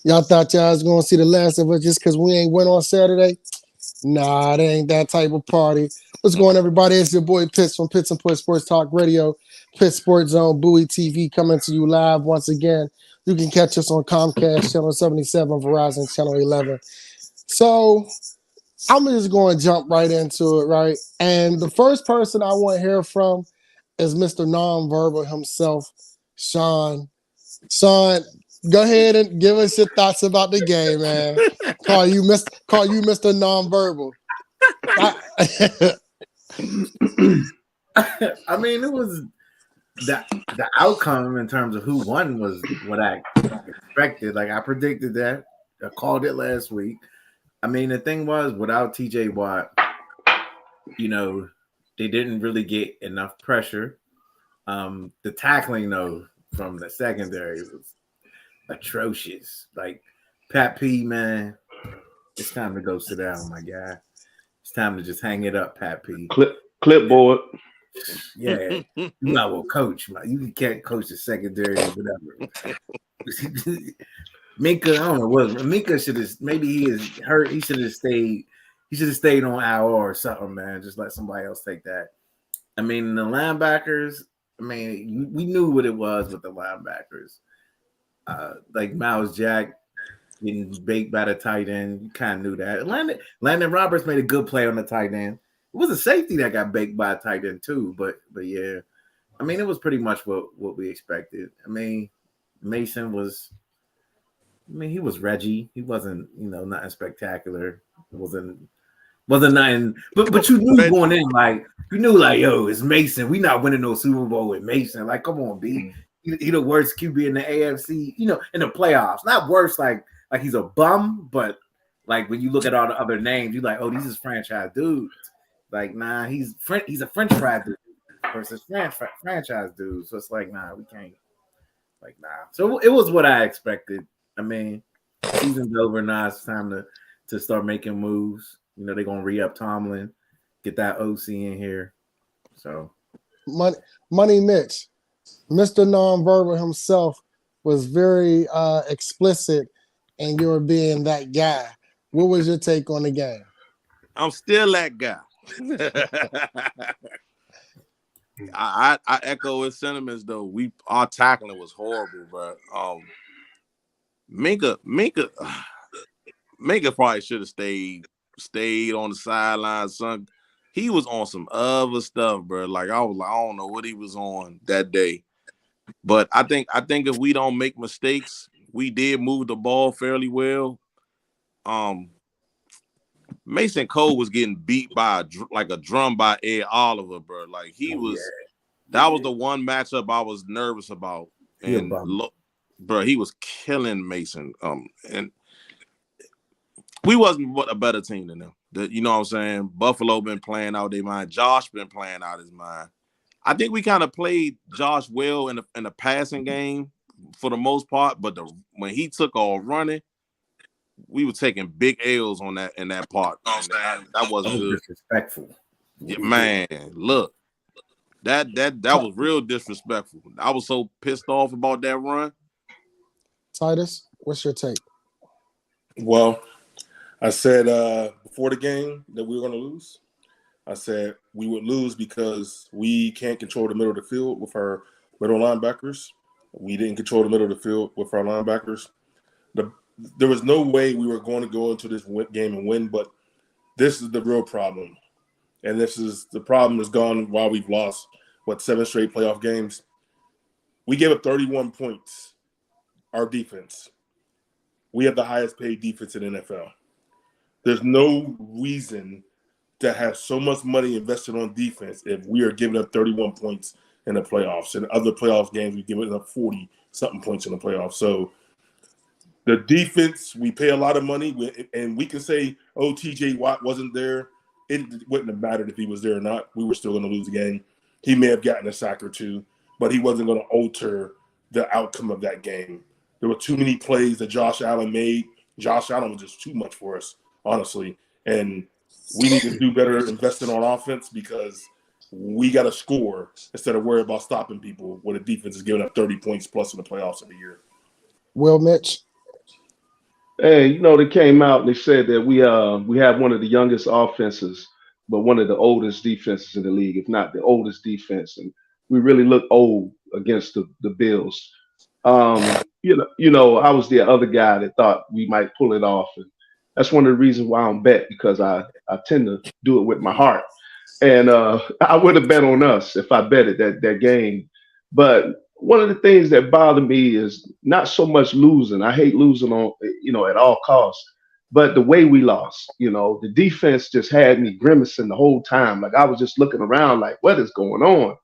Y'all thought y'all was gonna see the last of us just because we ain't went on Saturday? Nah, it ain't that type of party. What's going on, everybody? It's your boy Pitts from Pitts and Push Sports Talk Radio, Pitts Sports Zone, Bowie TV coming to you live once again. You can catch us on Comcast Channel 77, Verizon Channel 11. So I'm just going to jump right into it, right? And the first person I want to hear from is Mr. Nonverbal himself, Sean. Sean, go ahead and give us your thoughts about the game, man. Call you Mr. Nonverbal. I mean, it was the outcome in terms of who won was what I expected. Like I predicted that. I called it last week. I mean, the thing was without TJ Watt, they didn't really get enough pressure. The tackling though from the secondary was atrocious. Like Pat P, man, it's time to go sit down, my guy. It's time to just hang it up, Pat P. Clipboard. Yeah, you might well coach. You can't coach the secondary, whatever. Minka, I don't know what Minka should have. Maybe he is hurt. He should have stayed. He should have stayed on IR or something, man. Just let somebody else take that. I mean, the linebackers. I mean, we knew what it was with the linebackers. Like Miles Jack getting baked by the tight end. You kind of knew that. Landon Roberts made a good play on the tight end. It was a safety that got baked by a tight end too, but yeah, I mean, it was pretty much what we expected. I mean, Mason was. I mean, he was Reggie. He wasn't, nothing spectacular. It wasn't nothing. But you knew going in, like, yo, it's Mason. We not winning no Super Bowl with Mason. Like, come on, B. He the worst QB in the AFC. In the playoffs. Not worse, like he's a bum, but like when you look at all the other names, you're like, oh, these is franchise dudes. Like, nah, he's a French fry dude versus franchise dude. So it's like, nah, we can't. Like, nah. So it was what I expected. I mean, season's over now. It's time to start making moves. They're gonna re-up Tomlin, get that OC in here. So Money Mitch, Mr. Nonverbal himself was very explicit in your being that guy. What was your take on the game? I'm still that guy. I echo his sentiments though. Our tackling was horrible, bro. Minka probably should have stayed on the sideline, son. He was on some other stuff, bro. Like I was like, I don't know what he was on that day. But I think if we don't make mistakes, we did move the ball fairly well. Mason Cole was getting beat by a drum by Ed Oliver, bro. Like that was the one matchup I was nervous about. And bro, he was killing Mason. And we wasn't a better team than them. You know what I'm saying? Buffalo been playing out their mind. Josh been playing out his mind. I think we kind of played Josh well in the passing game for the most part, but when he took off running, we were taking big L's on that in that part. That wasn't good. Disrespectful. Yeah, man, look. That was real disrespectful. I was so pissed off about that run. Titus, what's your take? Well, I said before the game that we were going to lose. I said we would lose because we can't control the middle of the field with our middle linebackers. We didn't control the middle of the field with our linebackers. There was no way we were going to go into this game and win, but this is the real problem. And the problem has gone while we've lost, 7 straight playoff games. We gave up 31 points, our defense. We have the highest paid defense in the NFL. There's no reason to have so much money invested on defense if we are giving up 31 points in the playoffs. In other playoff games, we've given up 40-something points in the playoffs. So the defense, we pay a lot of money, and we can say, oh, TJ Watt wasn't there. It wouldn't have mattered if he was there or not. We were still going to lose the game. He may have gotten a sack or two, but he wasn't going to alter the outcome of that game. There were too many plays that Josh Allen made. Josh Allen was just too much for us, honestly. And we need to do better investing on offense because we got to score instead of worry about stopping people when the defense is giving up 30 points plus in the playoffs of the year. Will Mitch? Hey, they came out and they said that we have one of the youngest offenses, but one of the oldest defenses in the league, if not the oldest defense, and we really look old against the Bills. I was the other guy that thought we might pull it off, and that's one of the reasons why I don't bet because I tend to do it with my heart. And I would have bet on us if I betted that game. But one of the things that bother me is not so much losing. I hate losing on at all costs. But the way we lost, the defense just had me grimacing the whole time. Like I was just looking around, like what is going on?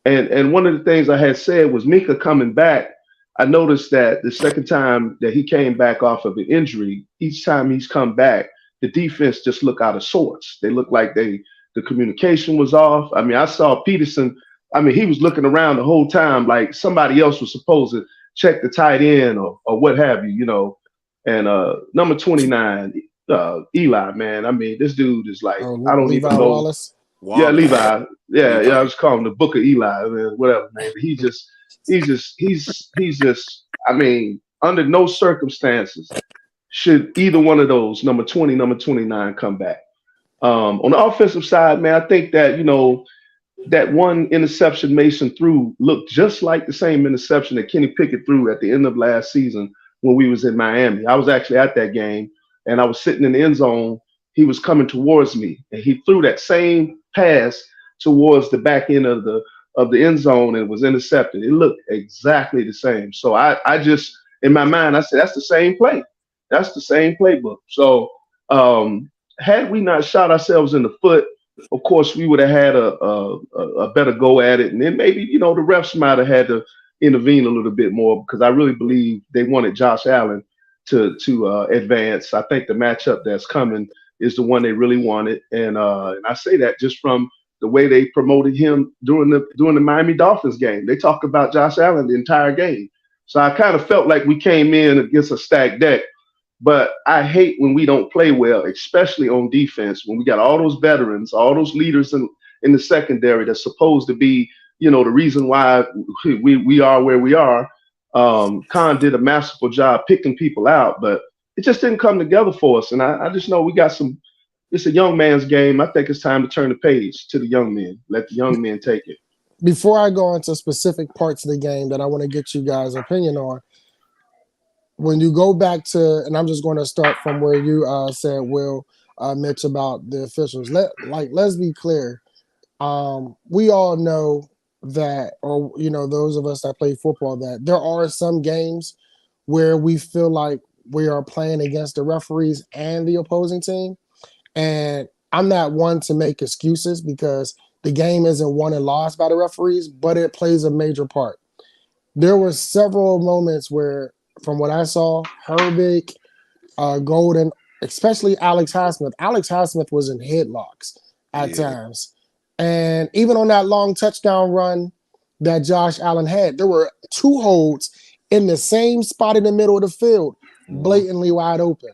And one of the things I had said was Mika coming back. I noticed that the second time that he came back off of an injury, each time he's come back, the defense just look out of sorts. They look like the communication was off. I mean, I saw Peterson. I mean, he was looking around the whole time like somebody else was supposed to check the tight end or what have you. And number 29, Eli, man. I mean, this dude is like, Oh, I don't Levi even know. Wallace. Yeah, Wallace. Levi. Yeah, Levi. I was calling him the Book of Eli, man, whatever, man. But he's just. I mean, under no circumstances should either one of those, number 20, number 29, come back. On the offensive side, man, I think that that one interception Mason threw looked just like the same interception that Kenny Pickett threw at the end of last season when we was in Miami. I was actually at that game, and I was sitting in the end zone. He was coming towards me, and he threw that same pass towards the back end of the end zone and was intercepted. It looked exactly the same. So I just in my mind I said that's the same play. That's the same playbook. So had we not shot ourselves in the foot, of course we would have had a better go at it, and then maybe the refs might have had to intervene a little bit more because I really believe they wanted Josh Allen to advance. I think the matchup that's coming is the one they really wanted, and I say that just from the way they promoted him during the Miami Dolphins game. They talk about Josh Allen the entire game. So I kind of felt like we came in against a stacked deck. But I hate when we don't play well, especially on defense, when we got all those veterans, all those leaders in the secondary that's supposed to be, the reason why we are where we are. Khan did a masterful job picking people out, but it just didn't come together for us. And I just know we got it's a young man's game. I think it's time to turn the page to the young men. Let the young men take it. Before I go into specific parts of the game that I want to get you guys' opinion on, when you go back to, and I'm just going to start from where you said, Will, Mitch, about the officials. Let's be clear. We all know that, or those of us that play football, that there are some games where we feel like we are playing against the referees and the opposing team. And I'm not one to make excuses because the game isn't won and lost by the referees, but it plays a major part. There were several moments where, from what I saw, Herbig, Golden, especially Alex Highsmith. Alex Highsmith was in headlocks at times. And even on that long touchdown run that Josh Allen had, there were two holds in the same spot in the middle of the field, blatantly wide open.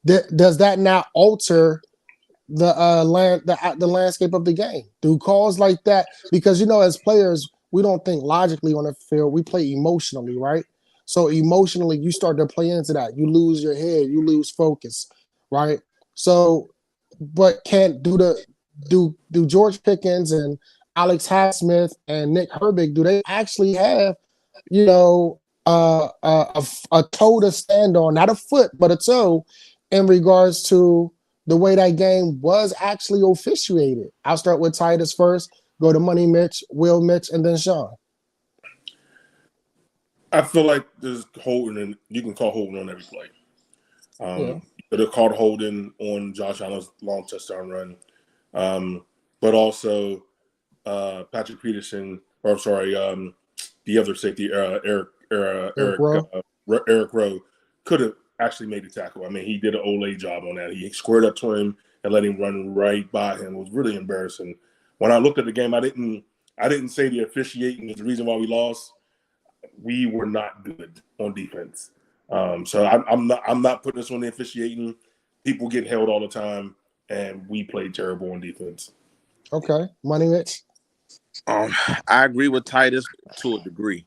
Does that not alter the landscape of the game? Do calls like that? Because as players, we don't think logically on the field. We play emotionally, right? So emotionally, you start to play into that. You lose your head. You lose focus, right? So, but do George Pickens and Alex Highsmith and Nick Herbig, do they actually have, a toe to stand on, not a foot, but a toe, in regards to the way that game was actually officiated? I'll start with Titus first, go to Money Mitch, Will Mitch, and then Sean. I feel like there's holding, and you can call holding on every play. But it called holding on Josh Allen's long touchdown run. But also Patrick Peterson, or I'm sorry, the other safety, Eric Rowe, could have actually made the tackle. I mean, he did an Olay job on that. He squared up to him and let him run right by him. It was really embarrassing. When I looked at the game, I didn't say the officiating is the reason why we lost. We were not good on defense. So I'm not putting this on the officiating. People get held all the time, and we played terrible on defense. Okay, Money Mitch. I agree with Titus to a degree.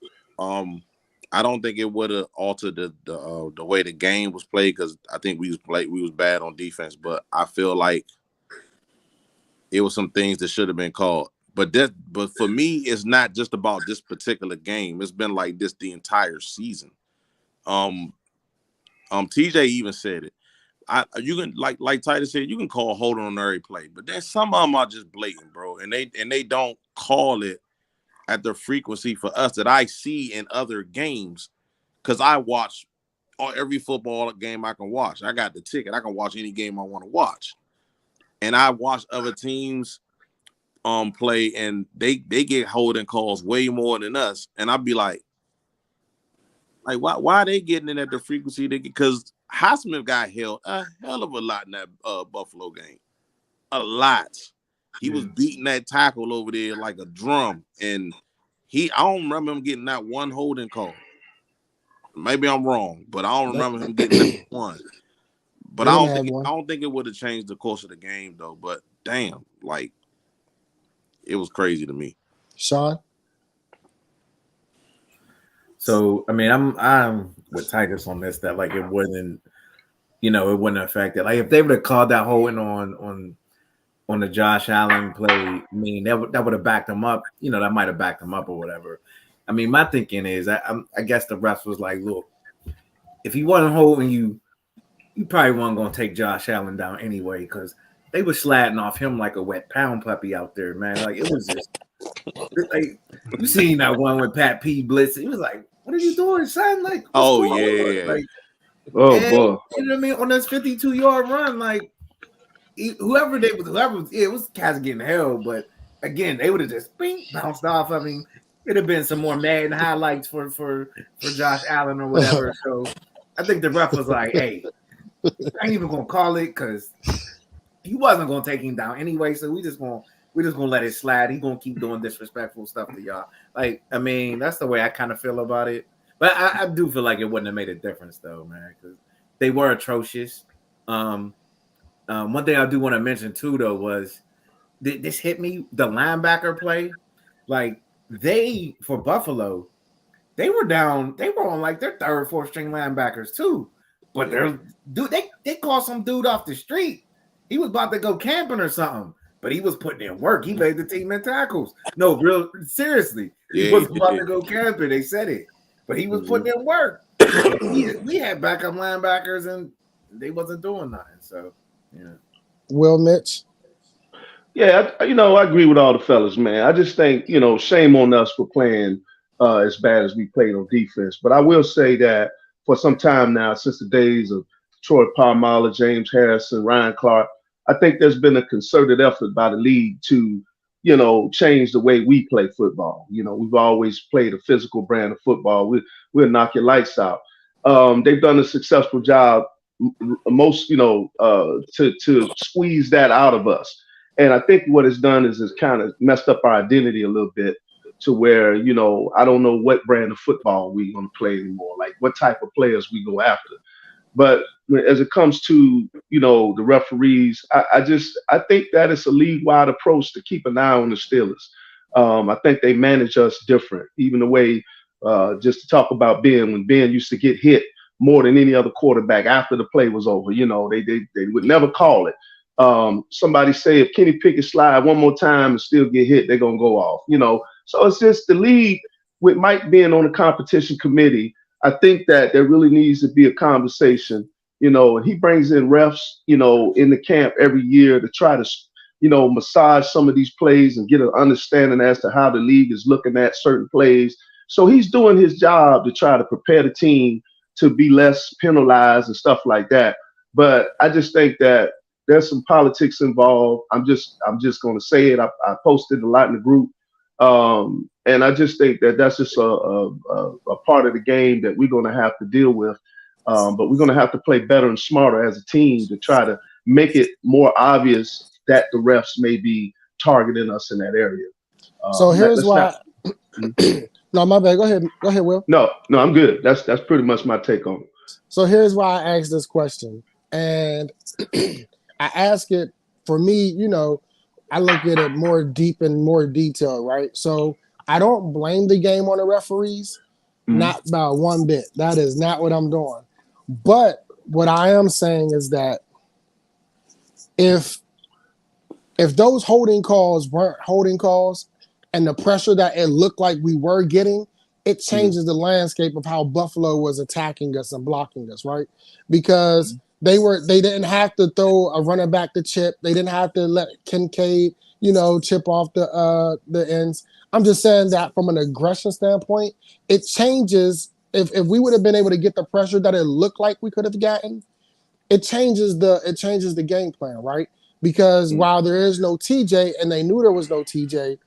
I don't think it would have altered the way the game was played because I think we was bad on defense. But I feel like it was some things that should have been called. But for me, it's not just about this particular game. It's been like this the entire season. TJ even said it. You can like Titus said, you can call holding on every play, but then some of them are just blatant, bro, and they don't call it at the frequency for us that I see in other games, because I watch every football game I can watch. I got the ticket. I can watch any game I want to watch, and I watch other teams play, and they get holding calls way more than us, and I'd be like why are they getting it at the frequency they get? Because Highsmith got held a hell of a lot in that Buffalo game. A lot. He was beating that tackle over there like a drum. And I don't remember him getting that one holding call. Maybe I'm wrong, but I don't remember him getting that one. But I don't think it would have changed the course of the game though. But damn, like it was crazy to me. Sean? So I mean, I'm with Titus on this, that like it wouldn't affect it. Like if they would have called that holding on the Josh Allen play, I mean that would have backed him up. That might have backed him up or whatever. I mean, my thinking is I guess the refs was like, look, if he wasn't holding you probably weren't gonna take Josh Allen down anyway, because they were slatting off him like a wet pound puppy out there, man. Like it was just like you seen that one with Pat P blitz. He was like, "What are you doing, son?" Like, oh yeah, like, boy, you know what I mean? On this 52-yard run, like it was cats getting held, but again, they would have just bounced off. I mean, it'd have been some more Madden highlights for Josh Allen or whatever. So I think the ref was like, "Hey, I ain't even gonna call it because he wasn't gonna take him down anyway. So we're just gonna let it slide. He's gonna keep doing disrespectful stuff to y'all." Like, I mean, that's the way I kind of feel about it. But I do feel like it wouldn't have made a difference though, man, because they were atrocious. One thing I do want to mention too, though, was this hit me, the linebacker play. Like for Buffalo, they were on like their third, fourth string linebackers too. But they called some dude off the street. He was about to go camping or something, but he was putting in work. He made the team in tackles. No, real seriously. He was about to go camping. They said it, but he was putting in work. We had backup linebackers, and they wasn't doing nothing. So, yeah. Will, Mitch? Yeah, I agree with all the fellas, man. I just think, shame on us for playing as bad as we played on defense. But I will say that for some time now, since the days of Troy Polamalu, James Harrison, Ryan Clark, I think there's been a concerted effort by the league to, change the way we play football. We've always played a physical brand of football. We'll knock your lights out. They've done a successful job, most, to squeeze that out of us. And I think what it's done is it's kind of messed up our identity a little bit to where, I don't know what brand of football we want to play anymore, like what type of players we go after. But as it comes to, the referees, I think that it's a league-wide approach to keep an eye on the Steelers. I think they manage us different, even the way, just to talk about Ben, when Ben used to get hit more than any other quarterback after the play was over, they would never call it. Somebody say if Kenny Pickett slide one more time and still get hit, they're going to go off, So it's just the league with Mike being on the competition committee. I think that there really needs to be a conversation, and he brings in refs, in the camp every year to try to, massage some of these plays and get an understanding as to how the league is looking at certain plays. So he's doing his job to try to prepare the team to be less penalized and stuff like that. But I just think that there's some politics involved. I'm just going to say it. I posted a lot in the group. And I just think that that's just a part of the game that we're going to have to deal with. But we're going to have to play better and smarter as a team to try to make it more obvious that the refs may be targeting us in that area. So here's why. No, my bad. Go ahead, Will. No, I'm good. That's pretty much my take on it. So here's why I asked this question, and I ask it for me. I look at it more deep and more detailed, right? So I don't blame the game on the referees, Not about one bit. That is not what I'm doing. But what I am saying is that if those holding calls weren't holding calls and the pressure that it looked like we were getting, it changes the landscape of how Buffalo was attacking us and blocking us, right? Because they didn't have to throw a running back to Chip. They didn't have to let Kincaid, chip off the ends. I'm just saying that from an aggression standpoint, it changes. If we would have been able to get the pressure that it looked like we could have gotten, it changes the game plan, right? Because while there is no TJ and they knew there was no TJ,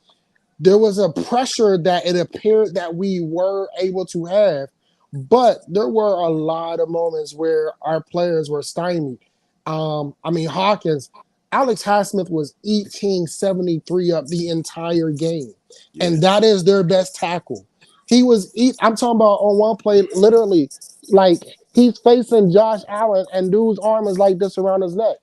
there was a pressure that it appeared that we were able to have, but there were a lot of moments where our players were stymied. Hawkins, Alex Highsmith was 1873 up the entire game, and that is their best tackle. I'm talking about on one play, literally, like he's facing Josh Allen, and dude's arm is like this around his neck.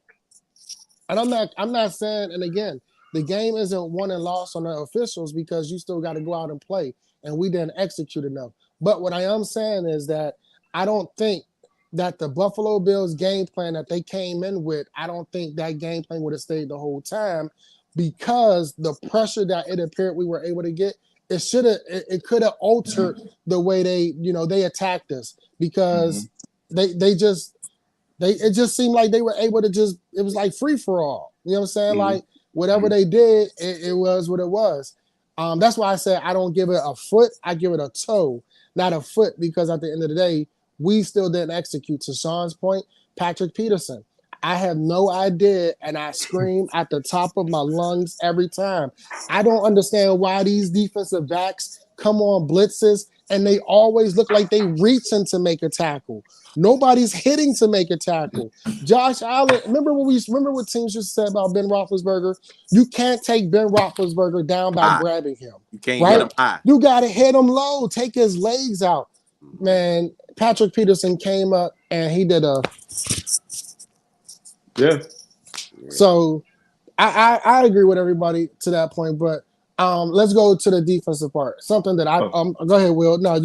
And I'm not saying, and again, the game isn't won and lost on the officials because you still got to go out and play, and we didn't execute enough. But what I am saying is that I don't think that the Buffalo Bills game plan that they came in with, I don't think that game plan would have stayed the whole time, because the pressure that it appeared we were able to get, it could have altered the way they attacked us, because it just seemed like they were able to it was like free for all. You know what I'm saying? Like whatever they did, it was what it was. That's why I said I don't give it a foot, I give it a toe, not a foot, because at the end of the day, we still didn't execute. To Sean's point, Patrick Peterson, I have no idea, and I scream at the top of my lungs every time. I don't understand why these defensive backs come on blitzes and they always look like they reaching to make a tackle. Nobody's hitting to make a tackle. Josh Allen, remember what teams just said about Ben Roethlisberger? You can't take Ben Roethlisberger down by grabbing him. You can't hit him high. You got to hit him low. Take his legs out. Man, Patrick Peterson came up and he did a... Yeah. So I agree with everybody to that point, but let's go to the defensive part. Something that go ahead, Will. No,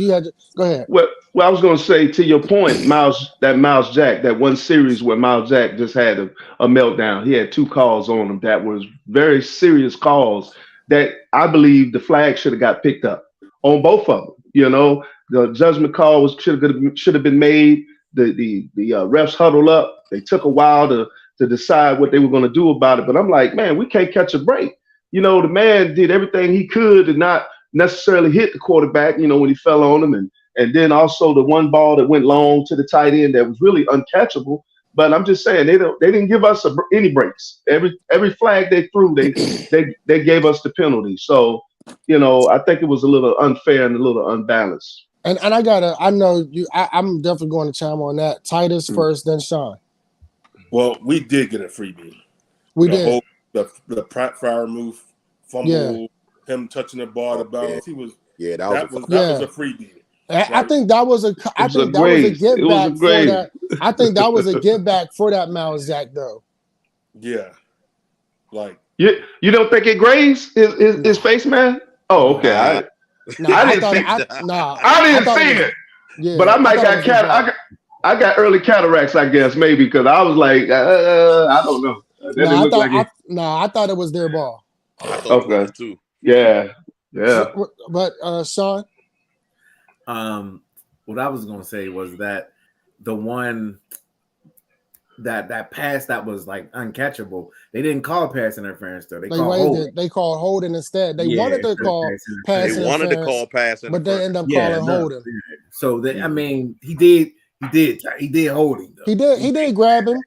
go ahead. Well, I was going to say, to your point, Miles Jack, that one series where Miles Jack just had a meltdown. He had 2 calls on him that was very serious calls that I believe the flag should have got picked up on both of them. The judgment call should have been made. The refs huddled up. They took a while to decide what they were going to do about it. But I'm like, man, we can't catch a break. The man did everything he could to not necessarily hit the quarterback, when he fell on him. And then also the one ball that went long to the tight end that was really uncatchable. But I'm just saying, they didn't give us any breaks. Every flag they threw, they gave us the penalty. So, I think it was a little unfair and a little unbalanced. And I'm definitely going to chime on that. Titus first, then Sean. Well, we did get a freebie. We did. The Pratt Fryer move, fumble, him touching the ball, the bounce. That was a freebie. Right? I think that was a give back for that. I think that was a give back for that Miles Jack though. Yeah, like you don't think it grazed his face, man? Oh, okay. I didn't see it. Yeah, but I might got I got early cataracts, I guess, maybe, because I was like, I don't know. I thought it was their ball. I thought it was too. Yeah. But Sean, what I was gonna say was that the one that pass that was like uncatchable, they didn't call pass interference though. They called holding instead. They wanted to call pass interference. They wanted to call pass interference, but they ended up calling holding. So he did holding though. He did grab him.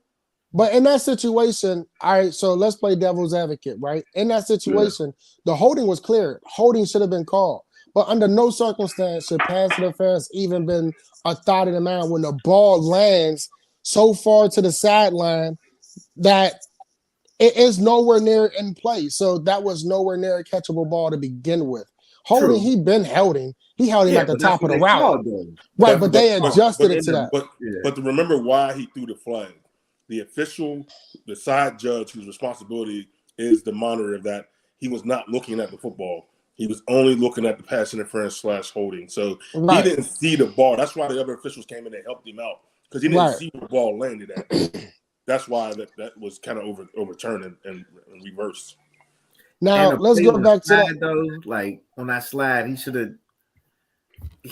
But in that situation, all right, so let's play devil's advocate, right? In that situation, the holding was clear. Holding should have been called. But under no circumstance should pass interference even been a thought in the mind when the ball lands so far to the sideline that it is nowhere near in play. So that was nowhere near a catchable ball to begin with. Holding, he been holding. He held him at the top of the route. Right, but they adjusted it to that. But to remember why he threw the flag. The official, the side judge whose responsibility is the monitor of that, he was not looking at the football. He was only looking at the pass interference / holding. So Right. he didn't see the ball. That's why the other officials came in and helped him out because he didn't see where the ball landed at. That's why that was kind of overturned and reversed. Now let's go back to that. Though, like on that slide, he should have.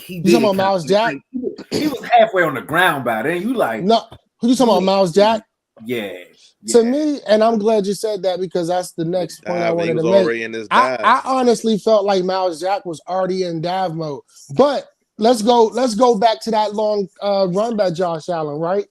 You talking about Miles Jack? Like, he was halfway on the ground by then. You like no? Who you talking about, Miles Jack? Yeah. To me, and I'm glad you said that because that's the next point I wanted to make. I honestly felt like Miles Jack was already in dive mode. But let's go back to that long run by Josh Allen, right?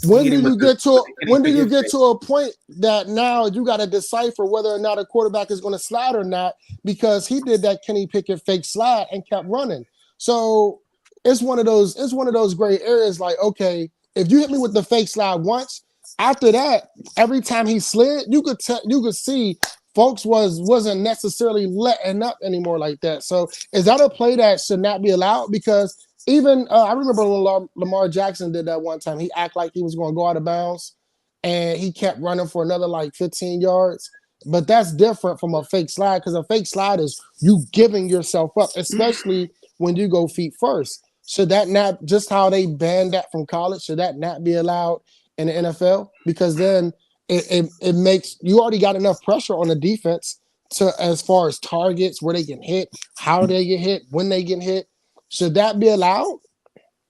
When do you get to a point that now you got to decipher whether or not a quarterback is going to slide or not? Because he did that Kenny Pickett fake slide and kept running. So it's one of those gray areas. Like, okay, if you hit me with the fake slide once, after that, every time he slid, you could see folks wasn't necessarily letting up anymore like that. So is that a play that should not be allowed? Because even I remember when Lamar Jackson did that one time. He acted like he was going to go out of bounds, and he kept running for another like 15 yards. But that's different from a fake slide because a fake slide is you giving yourself up, especially when you go feet first. Should that not, just how they banned that from college, should that not be allowed in the NFL? Because then it makes you already got enough pressure on the defense to as far as targets, where they get hit, how they get hit, when they get hit. Should that be allowed?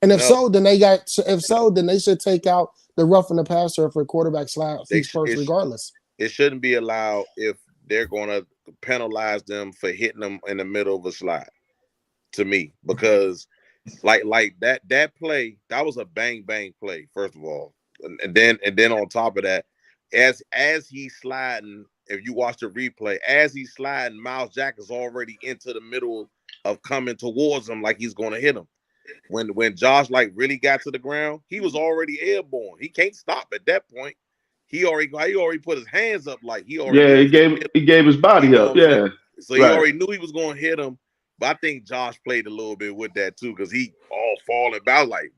And if so, then they should take out the roughing the passer for quarterback slide first, regardless. It shouldn't be allowed if they're going to penalize them for hitting them in the middle of a slide. To me, because like that play, that was a bang play. First of all, and then on top of that, as he's sliding, if you watch the replay, as he's sliding, Miles Jack is already into the middle of coming towards him like he's going to hit him. When Josh like really got to the ground, he was already airborne. He can't stop at that point. He already put his hands up like he already. Yeah, he gave his body up. Yeah, so he already knew he was going to hit him. But I think Josh played a little bit with that too, because he all falling back like,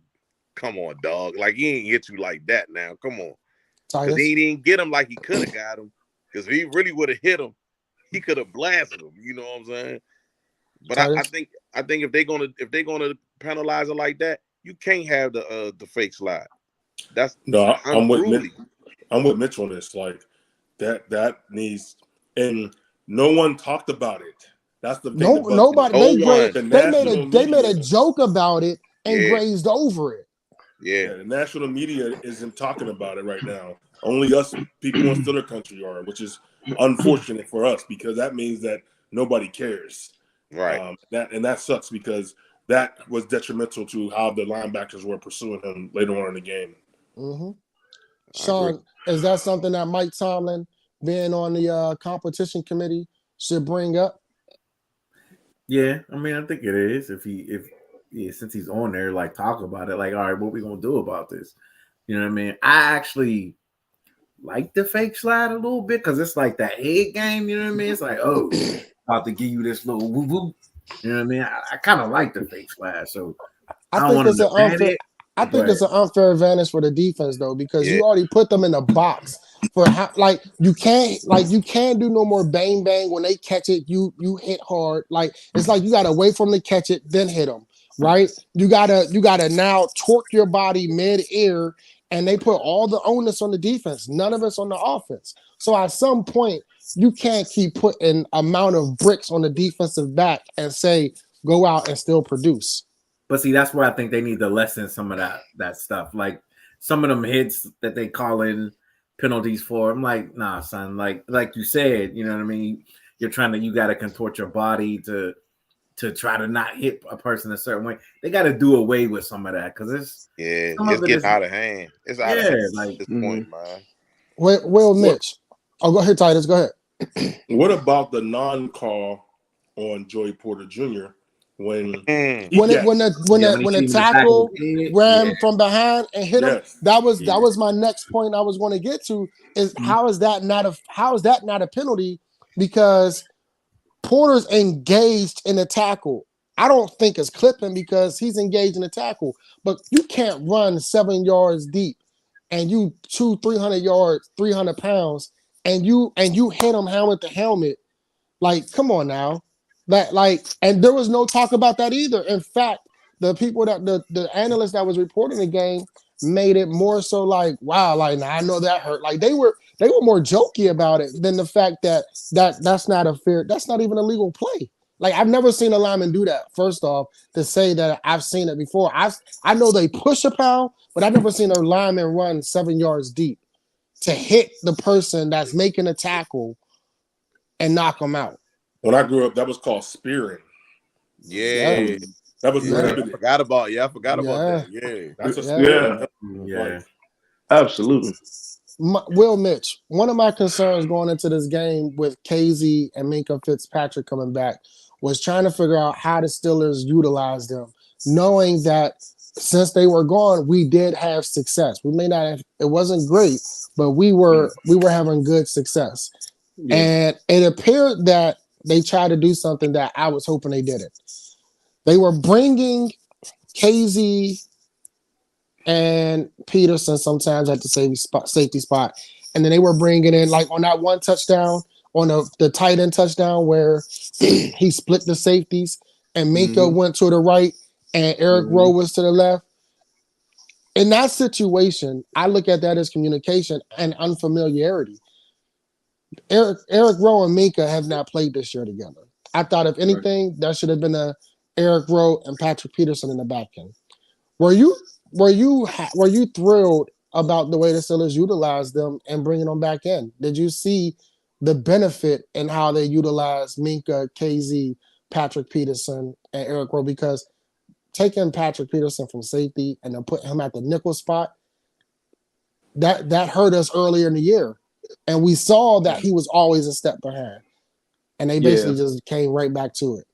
come on, dog. Like, he ain't hit you like that now. Come on. Because he didn't get him like he could have got him. Because if he really would have hit him, he could have blasted him. You know what I'm saying? But I think if they're gonna penalize it like that, you can't have the fake slide. That's no. I'm with Mitch on this. Like that needs, and no one talked about it. That's the thing. Nobody. They made a joke about it and grazed over it. Yeah, the national media isn't talking about it right now. Only us people in Steeler country are, which is unfortunate for us because that means that nobody cares. Right. That sucks because that was detrimental to how the linebackers were pursuing him later on in the game. Mm-hmm. Sean, is that something that Mike Tomlin, being on the competition committee, should bring up? Yeah, I mean, I think it is. Since he's on there, like, talk about it. Like, all right, what we gonna do about this? You know what I mean? I actually like the fake slide a little bit because it's like that head game. You know what I mean? It's like, oh, about to give you this little woo woo. You know what I mean? I kind of like the fake slide, so I think it's an unfair. I think it's an unfair advantage for the defense though, because you already put them in the box for you can't do no more bang when they catch it. You hit hard. Like, it's like you gotta wait for them to catch it, then hit them. Right? You gotta now torque your body mid-air, and they put all the onus on the defense, none of it's on the offense. So at some point, you can't keep putting amount of bricks on the defensive back and say go out and still produce. But see, that's where I think they need to lessen some of that stuff. Like some of them hits that they call in penalties for. I'm like, nah, son. Like you said, you know what I mean? You got to contort your body to try to not hit a person a certain way. They got to do away with some of that because it's getting out of hand. It's out of hand at this point, man. Well, Mitch. Go ahead, Titus. Go ahead. What about the non-call on Joey Porter Jr. when the tackle ran from behind and hit him? That was my next point I was going to get to. Is how is that not a penalty? Because Porter's engaged in a tackle. I don't think it's clipping because he's engaged in a tackle. But you can't run 7 yards deep and you 300 yards, 300 pounds, and you hit him helmet to helmet. Like, come on now. That like, and there was no talk about that either. In fact, the people that the analyst that was reporting the game made it more so like, wow, like now I know that hurt. Like they were more jokey about it than the fact that that's not a fair, that's not even a legal play. Like I've never seen a lineman do that. First off, to say that I've seen it before. I know they push a pound, but I've never seen a lineman run 7 yards deep to hit the person that's making a tackle and knock them out. When I grew up, that was called spearing. Yeah. That was Yeah. I prohibited. forgot about that. Yeah. That's a Yeah. Yeah. Absolutely. Will Mitch, one of my concerns going into this game with KZ and Minkah Fitzpatrick coming back was trying to figure out how the Steelers utilize them, knowing that since they were gone, we did have success. We may not have, it wasn't great, but we were having good success. Yeah. And it appeared that they tried to do something that I was hoping they didn't. They were bringing KZ and Peterson sometimes at the safety spot. And then they were bringing in, like on that one touchdown, on the tight end touchdown where he split the safeties and Minkah went to the right and Eric Rowe was to the left. In that situation, I look at that as communication and unfamiliarity. Eric Rowe and Minkah have not played this year together. I thought, if anything, that should have been a Eric Rowe and Patrick Peterson in the back end. Were you thrilled about the way the Steelers utilized them and bringing them back in? Did you see the benefit in how they utilized Minkah, KZ, Patrick Peterson, and Eric Rowe? Because taking Patrick Peterson from safety and then putting him at the nickel spot, that hurt us earlier in the year. And we saw that he was always a step behind. And they basically just came right back to it.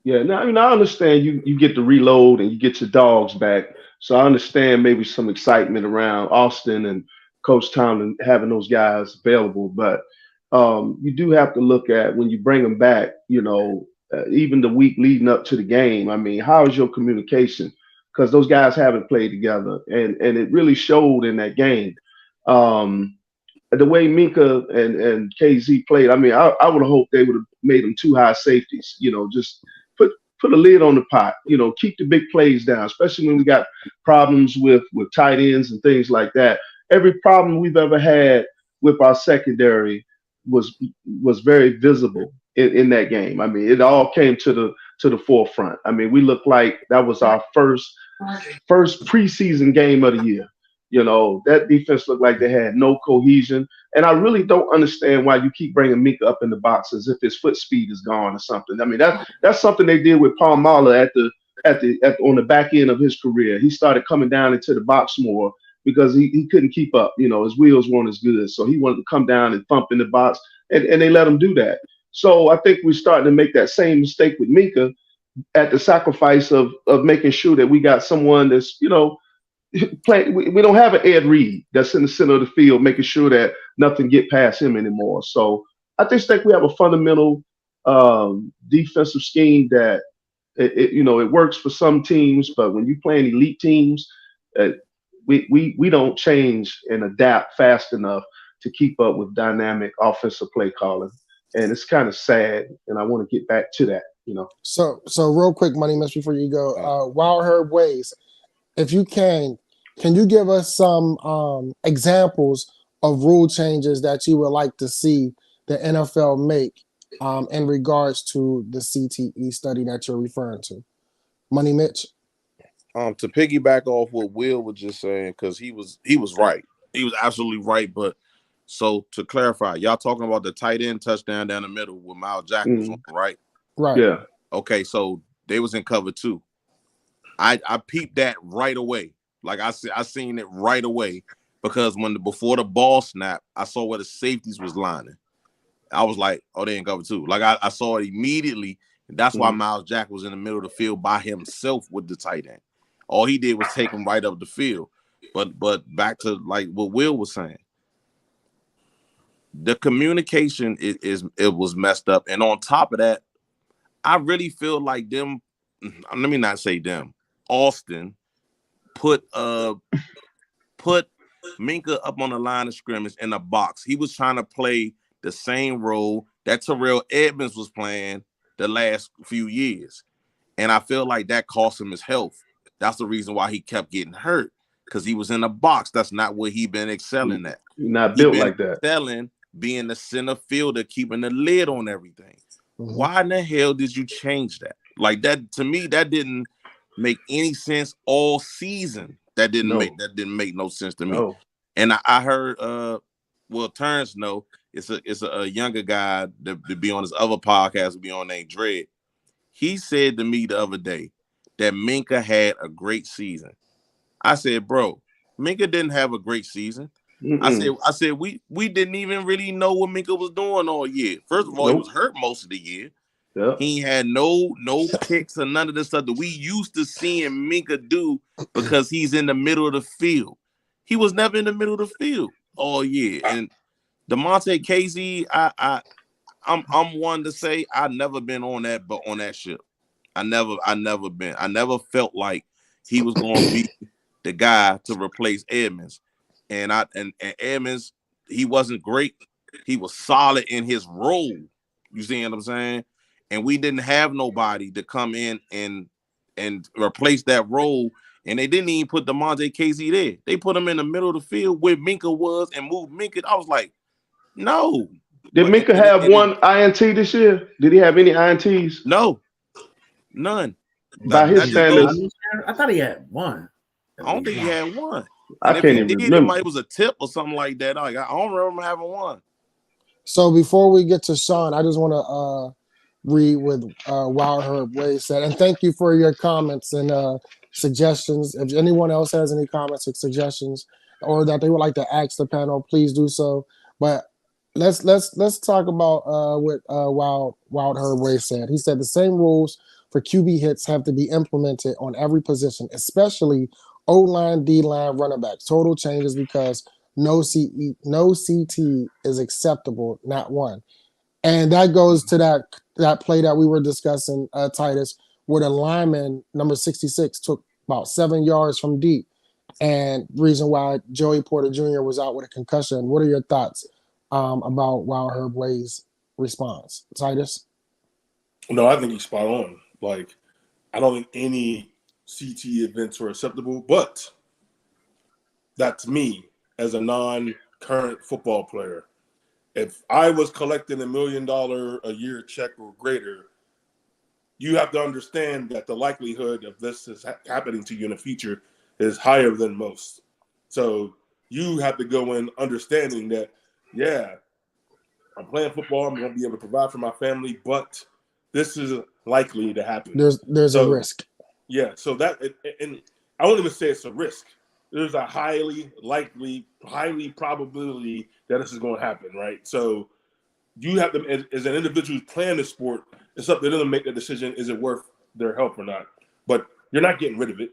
Yeah, now I understand you get to reload and you get your dogs back. So I understand maybe some excitement around Austin and Coach Tomlin having those guys available. But you do have to look at when you bring them back, even the week leading up to the game. I mean, how is your communication? Because those guys haven't played together. And it really showed in that game. The way Minkah and KZ played, I mean, I would have hoped they would have made them two high safeties, just put a lid on the pot, keep the big plays down, especially when we got problems with tight ends and things like that. Every problem we've ever had with our secondary was very visible in that game. I mean, it all came to the forefront. I mean, we looked like that was our first preseason game of the year. That defense looked like they had no cohesion. And I really don't understand why you keep bringing Minkah up in the box as if his foot speed is gone or something. I mean, that's something they did with Palmala on the back end of his career. He started coming down into the box more because he couldn't keep up. His wheels weren't as good. So he wanted to come down and thump in the box, and they let him do that. So I think we're starting to make that same mistake with Minkah at the sacrifice of making sure that we got someone that's, we don't have an Ed Reed that's in the center of the field, making sure that nothing get past him anymore. So I just think we have a fundamental defensive scheme that it works for some teams, but when you playing elite teams, we don't change and adapt fast enough to keep up with dynamic offensive play calling, and it's kind of sad. And I want to get back to that. So real quick, Money Mitch, before you go, Wild Herb Ways, if you can you give us some examples of rule changes that you would like to see the NFL make in regards to the CTE study that you're referring to? Money Mitch? To piggyback off what Will was just saying, because he was right. He was absolutely right. But so to clarify, y'all talking about the tight end touchdown down the middle with Miles Jack was on, right? Right. Yeah. Okay, so they was in cover 2. I peeped that right away. Like I seen it right away because before the ball snapped, I saw where the safeties was lining. I was like, oh, they in cover 2. Like I saw it immediately. And that's why Miles Jack was in the middle of the field by himself with the tight end. All he did was take him right up the field. But back to like what Will was saying. The communication it was messed up. And on top of that, I really feel like them, let me not say them, Austin put Minkah up on the line of scrimmage in a box. He was trying to play the same role that Terrell Edmonds was playing the last few years. And I feel like that cost him his health. That's the reason why he kept getting hurt, because he was in a box. That's not what he been excelling at. Not built like that. Excelling being the center fielder, keeping the lid on everything. Mhm. Why in the hell did you change that? Like that, to me, that didn't make any sense all season. That didn't make no sense to me. No. And I heard well, Terrence know it's a younger guy that be on this other podcast, be on named Dread. He said to me the other day that Minka had a great season. I said, bro, Minka didn't have a great season. Mm-mm. I said we didn't even really know what Minka was doing all year. First of all, he was hurt most of the year. Yep. He had no picks or none of the stuff that we used to seeing Minka do because he's in the middle of the field. He was never in the middle of the field all year. And DeMonte Casey, I'm one to say I've never been on that ship. I never felt like he was going to be the guy to replace Edmonds. And Edmonds, he wasn't great. He was solid in his role. You see what I'm saying? And we didn't have nobody to come in and replace that role. And they didn't even put DeMonte Casey there. They put him in the middle of the field where Minka was and moved Minka. I was like, no. Did Minka have one INT this year? Did he have any INTs? No, none. By his standards, I thought he had one. I don't think he had one. I can't even remember. It was a tip or something like that. Like, I don't remember having one. So before we get to Sean, I just want to read what Wild Herb Way said, and thank you for your comments and suggestions. If anyone else has any comments or suggestions, or that they would like to ask the panel, please do so. But let's talk about what Wild Herb Way said. He said the same rules for QB hits have to be implemented on every position, especially O-line, D-line, running backs. Total changes because no CT is acceptable, not one. And that goes to that play that we were discussing, Titus, where the lineman, number 66, took about 7 yards from deep. And reason why Joey Porter Jr. was out with a concussion. What are your thoughts about Wild Herb Way's response? Titus? No, I think he's spot on. Like, I don't think any CT events are acceptable, but that's me as a non-current football player. If I was collecting $1 million a year check or greater, you have to understand that the likelihood of this is happening to you in the future is higher than most. So you have to go in understanding that, yeah, I'm playing football, I'm going to be able to provide for my family, but this is likely to happen. There's a risk. Yeah, so that, and I won't even say it's a risk. There's a highly probability that this is going to happen, right? So you have to, as an individual who's playing the sport, it's up to them to make the decision, is it worth their help or not? But you're not getting rid of it.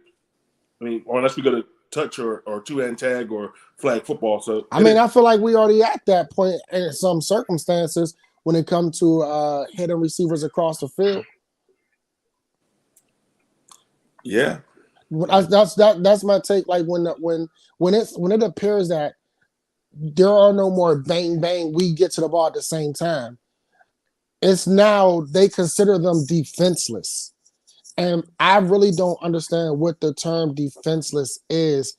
I mean, unless we go to touch or two-hand tag or flag football. So I feel like we already at that point in some circumstances when it comes to hitting receivers across the field. Yeah. That's my take. Like when it appears that there are no more bang bang, we get to the ball at the same time. It's now they consider them defenseless, and I really don't understand what the term defenseless is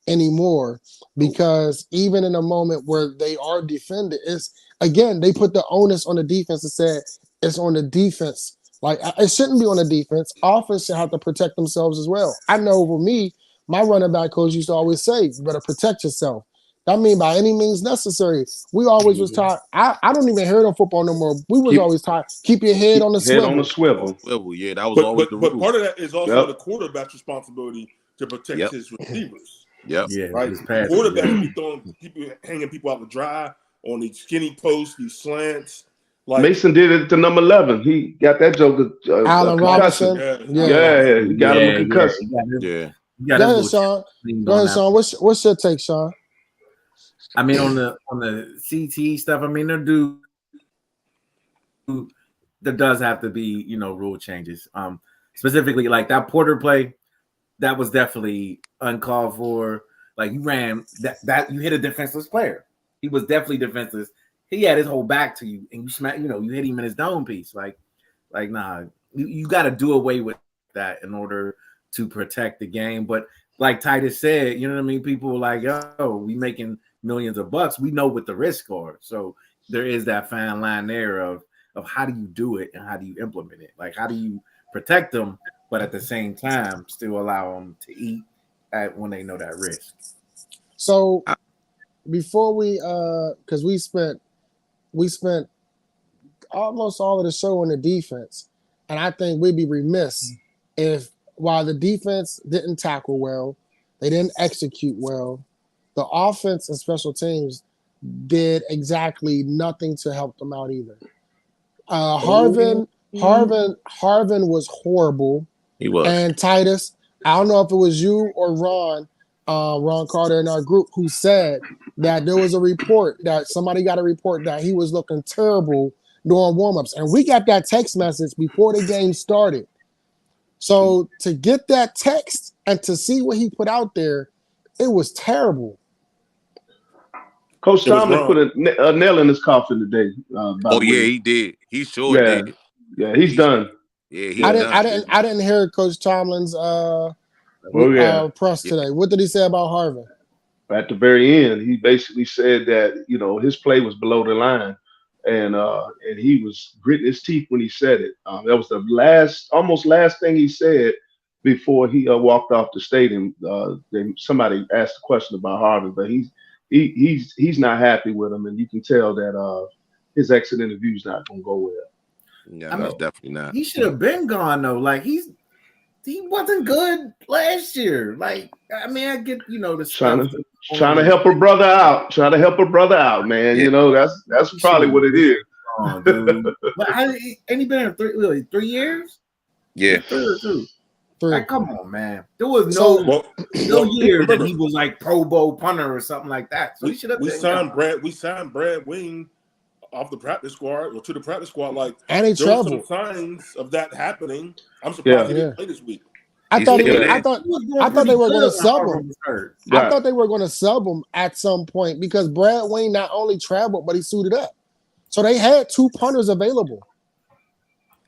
anymore. Because even in a moment where they are defended, it's again they put the onus on the defense and said it's on the defense. Like, it shouldn't be on the defense. Offense should have to protect themselves as well. I know for me, my running back coach used to always say, you better protect yourself. That mean by any means necessary. We always was taught, I don't even hear it on football no more. We was always taught, keep your head on the swivel. Head on the swivel. Yeah, that was always the rule. But part of that is also the quarterback's responsibility to protect his receivers. Yep. Yeah, right. Quarterback be throwing people, hanging people out to dry on these skinny posts, these slants. Like, Mason did it to number 11. He got that joker. Allen Robinson. Yeah, he got him a concussion. Yeah. Go ahead, Sean. What's your take, Sean? I mean, on the CT stuff, I mean, there does have to be, rule changes. Specifically, like that Porter play, that was definitely uncalled for. Like you ran that you hit a defenseless player. He was definitely defenseless. He had his whole back to you, and you hit him in his dome piece. Like Like, nah, you got to do away with that in order to protect the game. But like Titus said, you know what I mean? People were like, "Oh, we making millions of bucks. We know what the risks are." So there is that fine line there of how do you do it and how do you implement it? Like, how do you protect them, but at the same time still allow them to eat when they know that risk? So before we, because we spent almost all of the show on the defense, and I think we'd be remiss if while the defense didn't tackle well, they didn't execute well, the offense and special teams did exactly nothing to help them out either. Harvin was horrible. He was. And Titus, I don't know if it was you or Ron Carter in our group who said that there was a report that somebody got a report that he was looking terrible during warmups. And we got that text message before the game started. So to get that text and to see what he put out there, it was terrible. Coach Tomlin put a nail in his coffin today. He did. He sure did. Yeah, he's done. Yeah, I didn't hear Coach Tomlin's press today. What did he say about Harvin? At the very end, he basically said that his play was below the line, and he was gritting his teeth when he said it. That was the almost last thing he said before he walked off the stadium. Then somebody asked a question about Harvin, but he's not happy with him, and you can tell that his exit interview is not going to go well. Yeah, that's definitely not. He should have been gone though. Like he wasn't good last year. Like, I mean, I get the trying to help her brother out. Trying to help her brother out, man. Yeah. That's probably what it is. But ain't he been in 3 years? Yeah, 3 or 2. 3. Like, come on, man. There was no year that he was like Pro Bowl punter or something like that. So he should have. We signed Brad Wing off the practice squad or to the practice squad. Like, and he there were traveled. some signs of that happening. I'm surprised he didn't play this week. I thought they were going to sub him. I thought they were going to sub him at some point because Brad Wayne not only traveled but he suited up, so they had 2 punters available.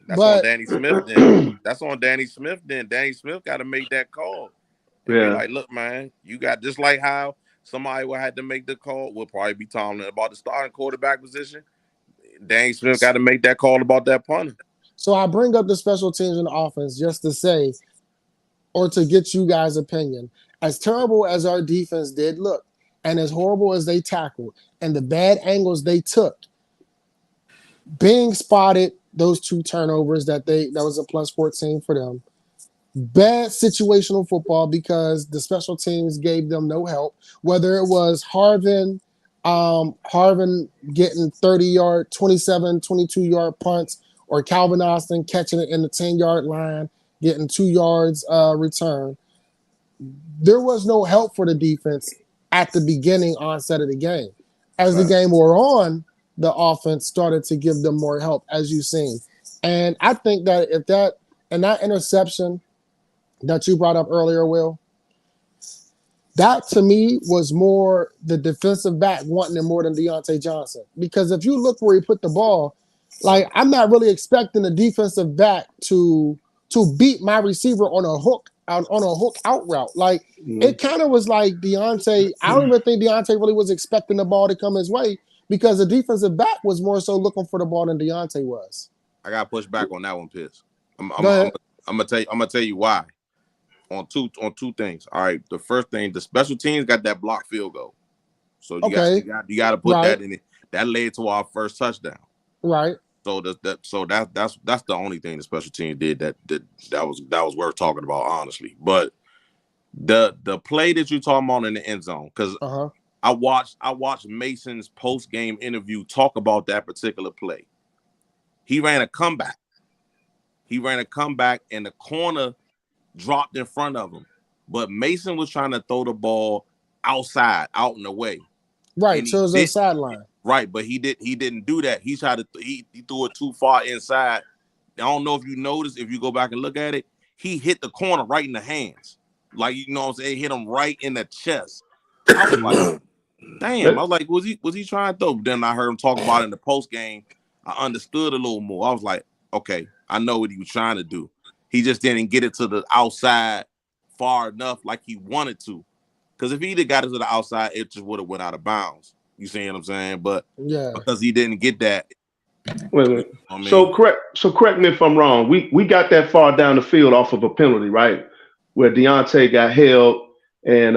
That's on Danny Smith. Then that's on Danny Smith. Then Danny Smith got to make that call. Yeah, like, look, man, you got just like how somebody would have to make the call. Will probably be Tomlin about the starting quarterback position. Danny Smith got to make that call about that punter. So I bring up the special teams and offense just to say, or to get you guys' opinion. As terrible as our defense did look, and as horrible as they tackled, and the bad angles they took, being spotted, those 2 turnovers that was a plus 14 for them. Bad situational football because the special teams gave them no help, whether it was Harvin getting 30-yard, 27, 22-yard punts, or Calvin Austin catching it in the 10-yard line, getting 2 yards return. There was no help for the defense at the beginning onset of the game. As the game wore on, the offense started to give them more help, as you've seen. And I think that that interception that you brought up earlier, Will, that to me was more the defensive back wanting it more than Deontay Johnson. Because if you look where he put the ball, like, I'm not really expecting the defensive back to beat my receiver on a hook out route. Like, it kind of was like Deontay. I don't even think Deontay really was expecting the ball to come his way because the defensive back was more so looking for the ball than Deontay was. I got to push back on that one, Pitts. I'm gonna tell you why. On two things. All right, the first thing, the special teams got that blocked field goal, so you got to put that in it. That led to our first touchdown. Right. So that's the only thing the special team did that was worth talking about, honestly. But the play that you're talking about in the end zone, because I watched Mason's post game interview talk about that particular play. He ran a comeback. And the corner dropped in front of him, but Mason was trying to throw the ball outside, out and away. Right, so it was on the sideline. Right, but he didn't do that. He threw it too far inside. I don't know if you noticed, if you go back and look at it, he hit the corner right in the hands. Like, you know what I'm saying? Hit him right in the chest. I was like, damn. I was like, was he trying to throw? Then I heard him talk about it in the post game. I understood a little more. I was like, okay, I know what he was trying to do. He just didn't get it to the outside far enough like he wanted to. Because if he'd have got it to the outside, it just would have went out of bounds. You see what I'm saying? But Yeah. because he didn't get that. Wait. I mean, So correct me if I'm wrong. We got that far down the field off of a penalty, right? Where Deontay got held and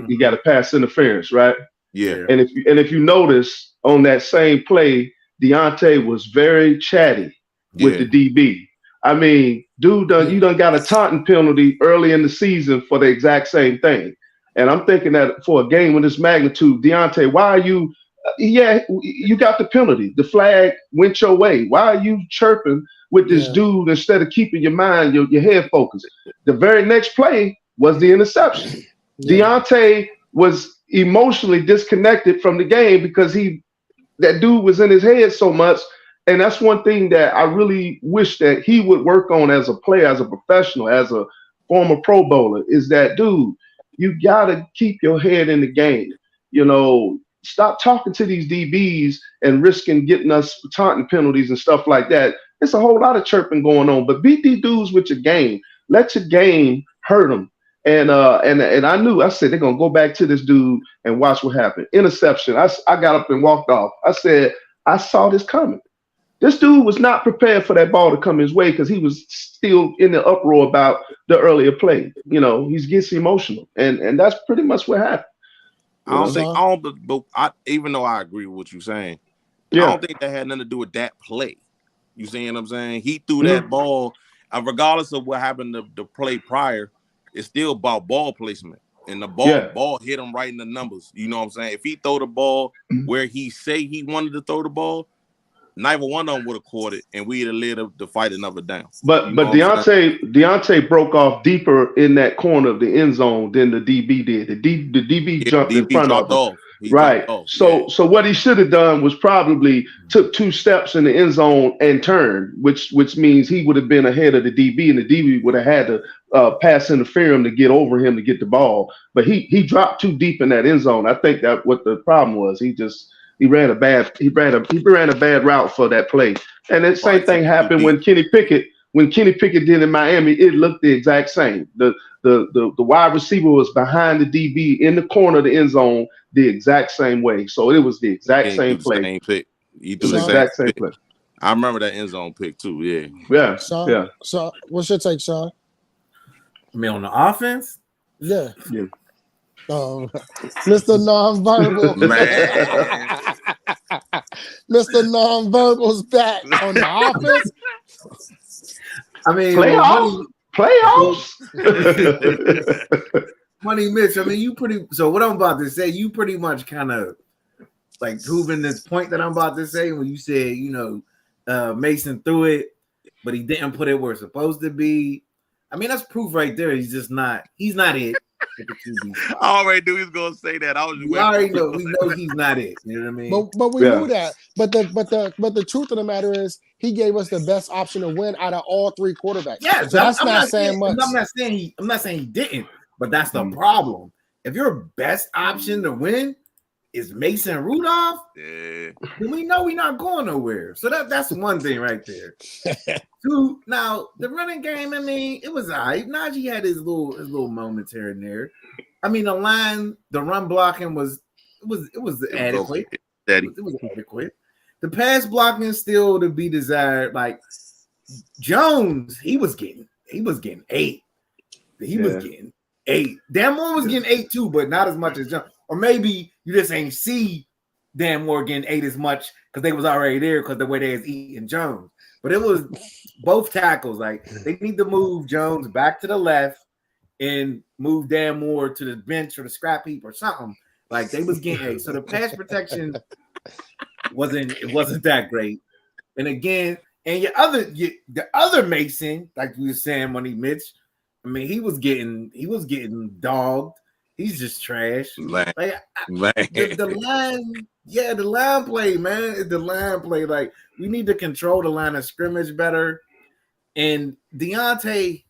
he got a pass interference, right? yeah. And if you notice on that same play, Deontay was very chatty with the DB. I mean, dude, you done got a taunting penalty early in the season for the exact same thing. And I'm thinking that for a game with this magnitude, Deontay, why are you? Yeah, you got the penalty. The flag went your way. Why are you chirping with this dude instead of keeping your mind, your head focused? The very next play was the interception. Deontay was emotionally disconnected from the game because that dude was in his head so much. And that's one thing that I really wish that he would work on as a player, as a professional, as a former Pro Bowler, is that, dude, you got to keep your head in the game. You know, stop talking to these DBs and risking getting us taunting penalties and stuff like that. It's a whole lot of chirping going on, but beat these dudes with your game. Let your game hurt them. And I said, they're going to go back to this dude and watch what happened. Interception. I got up and walked off. I said, I saw this coming. This dude was not prepared for that ball to come his way because he was still in the uproar about the earlier play. You know, he gets emotional, and that's pretty much what happened. Even though I agree with what you're saying, I don't think that had nothing to do with that play. You see what I'm saying? He threw that ball, regardless of what happened the play prior, it's still about ball placement. And the ball hit him right in the numbers. You know what I'm saying? If he throw the ball where he say he wanted to throw the ball, neither one of them would have caught it, and we'd have led the fight another down. But Deontay broke off deeper in that corner of the end zone than the DB did. The DB jumped in front of him. Right. So what he should have done was probably took 2 steps in the end zone and turned, which means he would have been ahead of the DB, and the DB would have had to pass interference to get over him to get the ball. But he dropped too deep in that end zone. I think that what the problem was. He ran a bad route for that play. And the same thing happened when Kenny Pickett did in Miami. It looked the exact same. The wide receiver was behind the DB in the corner of the end zone the exact same way. So it was the exact same play. He threw the exact same play. I remember that end zone pick too. Yeah. So what's your take, Sean? I mean, on the offense? Yeah. Mr. Nonverbal. Man. Mr. Nonverbal's back on the offense. I mean, playoffs. Money Mitch, I mean, so what I'm about to say, you pretty much kind of like proving this point that I'm about to say when you said, Mason threw it, but he didn't put it where it's supposed to be. I mean, that's proof right there. He's not it. I already knew he was gonna say that. We know he's not it. You know what I mean? But we knew that. But the truth of the matter is, he gave us the best option to win out of all 3 quarterbacks. Yeah, so that's not saying much. I'm not saying he didn't, but that's the problem. If your best option to win is Mason Rudolph, then we know we're not going nowhere. So that's one thing right there. 2, now the running game, I mean, it was all right. Najee had his little moments here and there. I mean, the run blocking was adequate. It was adequate. The pass blocking still to be desired. Like Jones, he was getting 8. He was getting 8. Dan Moore was getting 8 too, but not as much as Jones. Or maybe you just ain't see Dan Moore getting 8 as much because they was already there because the way they was eating Jones. But it was both tackles. Like they need to move Jones back to the left and move Dan Moore to the bench or the scrap heap or something. Like they was getting 8. So the pass protection wasn't that great. And again, and the other Mason, like you were saying, Money Mitch, I mean, he was getting dogged. He's just trash. Like the line, the line play, man. The line play. Like we need to control the line of scrimmage better. And Deontay,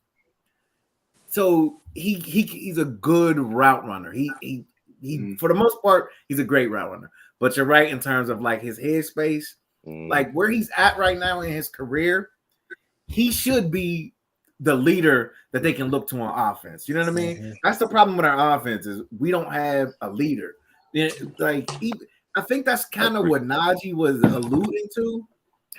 so he's a good route runner. He for the most part, he's a great route runner. But you're right in terms of like his headspace. Like where he's at right now in his career, he should be the leader that they can look to on offense. You know what I mean? That's the problem with our offense is we don't have a leader. Like I think that's kind of what Najee was alluding to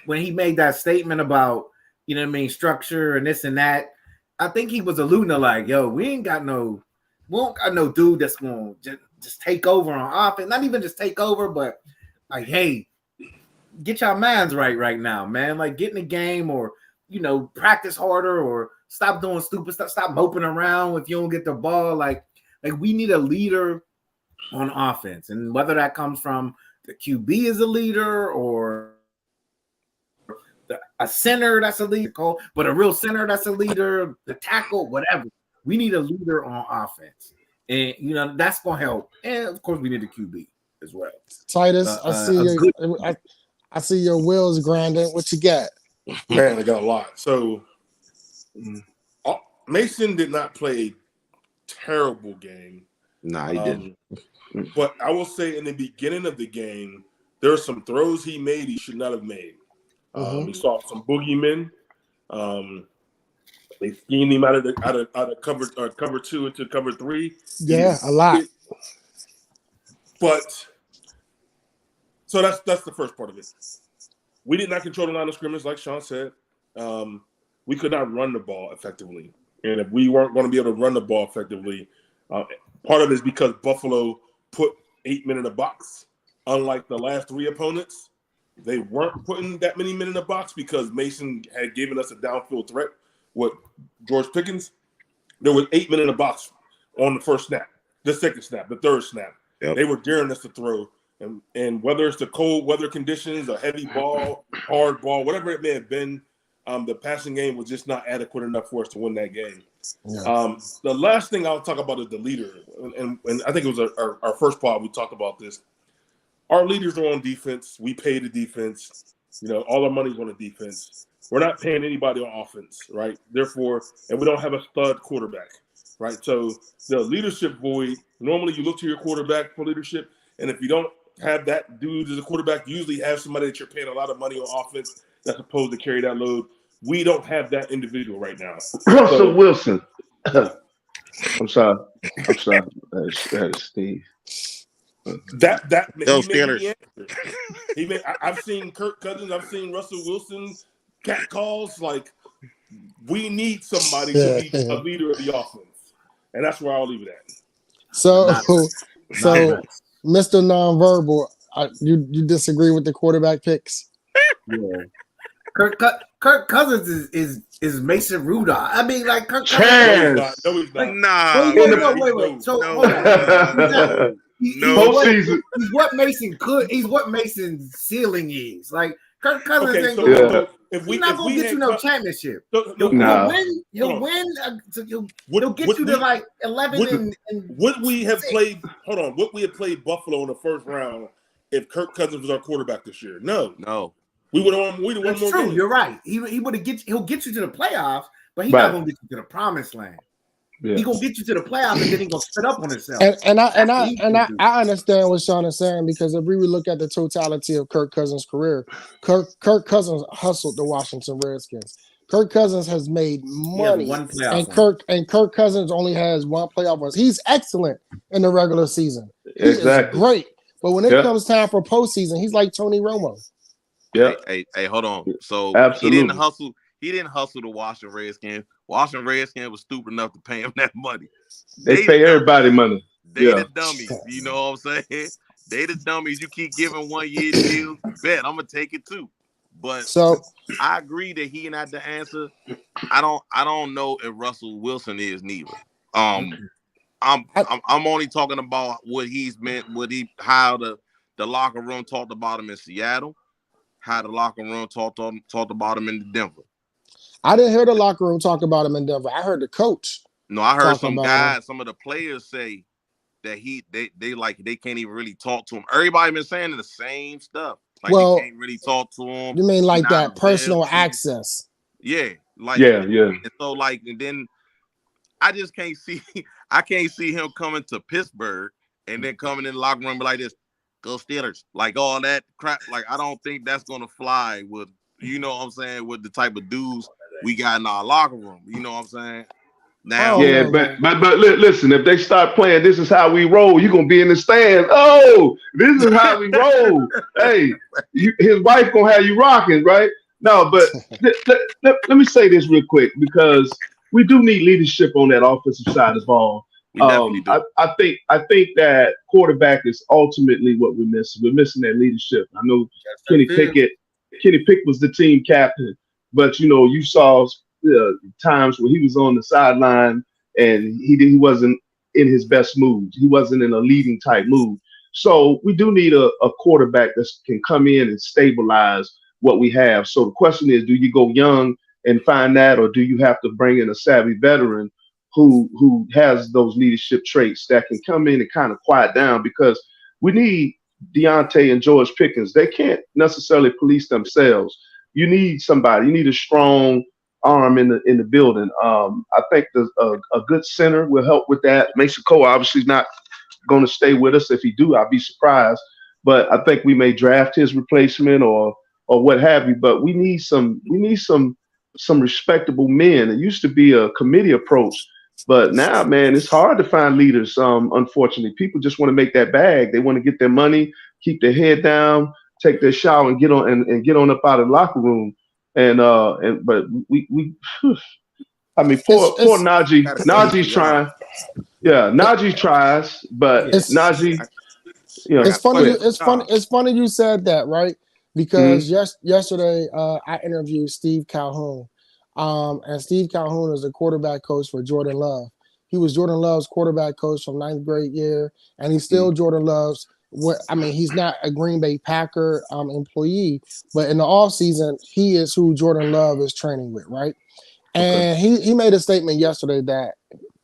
when he made that statement about, you know what I mean, structure and this and that. I think he was alluding to like, yo, we don't got no dude that's gonna just take over on offense. Not even just take over, but like, hey, get your minds right now, man. Like get in the game or practice harder or stop doing stupid stuff, stop moping around if you don't get the ball. Like we need a leader on offense, and whether that comes from the QB as a leader or a center that's a leader, but a real center that's a leader, the tackle, whatever. We need a leader on offense, and that's gonna help. And of course, we need a QB as well. Titus, I see your wheels grinding. What you got? Man, I got a lot. So Mason did not play a terrible game. Nah, he didn't. But I will say in the beginning of the game, there are some throws he made he should not have made. We saw some boogeymen. They schemed him out of cover 2 into cover 3. Yeah, a lot. But so that's the first part of it. We did not control the line of scrimmage, like Sean said. We could not run the ball effectively, and if we weren't going to be able to run the ball effectively, part of it is because Buffalo put 8 men in the box. Unlike the last 3 opponents, they weren't putting that many men in the box because Mason had given us a downfield threat with George Pickens. There was 8 men in the box on the first snap, the second snap, the third snap. Yep. They were daring us to throw. And whether it's the cold weather conditions, a heavy ball, hard ball, whatever it may have been, the passing game was just not adequate enough for us to win that game. Yeah. The last thing I'll talk about is the leader. And I think it was our first pod we talked about this. Our leaders are on defense. We pay the defense. All our money's on the defense. We're not paying anybody on offense, right? Therefore, and we don't have a stud quarterback, right? So the leadership void, normally you look to your quarterback for leadership, and if you don't have that dude as a quarterback, you usually have somebody that you're paying a lot of money on offense that's supposed to carry that load. We don't have that individual right now. Russell Wilson. I'm sorry. That is Steve. I've seen Kirk Cousins. I've seen Russell Wilson cat calls. Like we need somebody to be a leader of the offense, and that's where I'll leave it at. So, Mr. Nonverbal, you disagree with the quarterback picks? Yeah. Kirk Cousins is Mason Rudolph. I mean, like Kirk Cousins. No, he's not. Nah. Wait. So hold on. He's what Mason's ceiling is. Like Kirk Cousins ain't gonna. He's not gonna get you no championship. He'll win. He'll get you to like 11 and. Would we have played? Hold on. Would we have played Buffalo in the first round if Kirk Cousins was our quarterback this year? No. We would have won. That's more true. games. You're right. He'll get you to the playoffs, but he's not gonna get you to the promised land. Yeah. He's gonna get you to the playoffs, and then he's gonna spit up on himself. And I understand what Sean is saying, because if we look at the totality of Kirk Cousins' career, Kirk Cousins hustled the Washington Redskins. Kirk Cousins has made money, and Kirk Cousins only has one playoff win. He's excellent in the regular season. He is great, but when it comes time for postseason, he's like Tony Romo. Yeah. Hey, hold on. So Absolutely. He didn't hustle the Washington Redskins. Washington Redskins was stupid enough to pay him that money. They pay everybody money. They the dummies. You know what I'm saying? They the dummies. You keep giving 1 year deals. Bet I'm gonna take it too. But I agree that he not the answer. I don't know if Russell Wilson is neither. I'm only talking about what he's meant. How the locker room talked about him in Seattle. How the locker room talked about him in Denver. I didn't hear the locker room talk about him in Denver. I heard the coach. No, I heard some guys, some of the players say that they can't even really talk to him. Everybody been saying the same stuff. Like they can't really talk to him. You mean like that personal access? Yeah. Yeah. And so and then I just can't see him coming to Pittsburgh and then coming in the locker room like this. go Steelers, like all that crap. Like I don't think that's gonna fly with, you know what I'm saying, with the type of dudes we got in our locker room. You know what I'm saying? Now, don't Yeah, know, but man. listen, if they start playing, this is how we roll. You're gonna be in the stands. Oh, this is how we roll. Hey, his wife gonna have you rocking, right? No, but let me say this real quick because we do need leadership on that offensive side of the ball. we definitely do. I think that quarterback is ultimately what we're missing. We're missing that leadership. I know Kenny That's it. Pickett. Kenny Pickett was the team captain, but you saw times where he was on the sideline and he wasn't in his best mood. He wasn't in a leading type mood. So we do need a quarterback that can come in and stabilize what we have. So the question is, do you go young and find that, or do you have to bring in a savvy veteran who has those leadership traits that can come in and kind of quiet down? Because we need Deontay and George Pickens. They can't necessarily police themselves. You need somebody. You need a strong arm in the building. I think a good center will help with that. Mason Cole obviously is not going to stay with us. If he do, I'll be surprised. But I think we may draft his replacement or what have you. But we need some respectable men. It used to be a committee approach, but now, man, it's hard to find leaders. Unfortunately, people just want to make that bag. They want to get their money, keep their head down, take their shower, and get on and get on up out of the locker room. But we I mean, poor Najee. Gotta see Najee's who we trying. Yeah, Najee tries, but It's Najee, you know, it's go funny. ahead. It's funny you said that, right? Mhm. Because yesterday I interviewed Steve Calhoun, and Steve Calhoun is the quarterback coach for Jordan Love. He was Jordan Love's quarterback coach from ninth grade year, and he's still Jordan Love's. I mean, he's not a Green Bay Packer employee, but in the off season, he is who Jordan Love is training with, right? Okay. And he made a statement yesterday that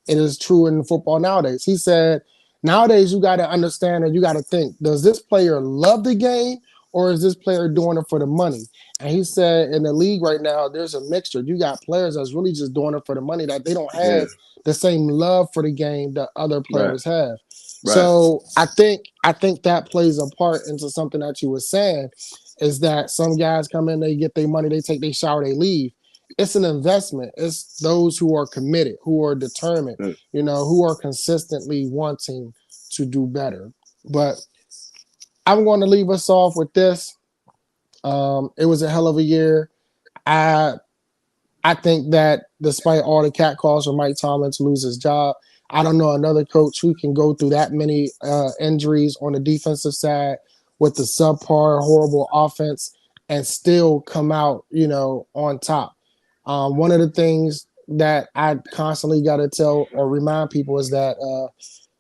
it is true in football nowadays. He said, nowadays you got to understand and you got to think, does this player love the game or is this player doing it for the money? And he said in the league right now, there's a mixture. You got players that's really just doing it for the money, that they don't Yeah. have the same love for the game that other Right. players have. Right. So I think that plays a part into something that you were saying, is that some guys come in, they get their money, they take their shower, they leave. It's an investment. It's those who are committed, who are determined, Mm. who are consistently wanting to do better. But I'm going to leave us off with this. It was a hell of a year. I think that despite all the catcalls for Mike Tomlin to lose his job, I don't know another coach who can go through that many injuries on the defensive side with the subpar, horrible offense and still come out, on top. One of the things that I constantly got to tell or remind people is that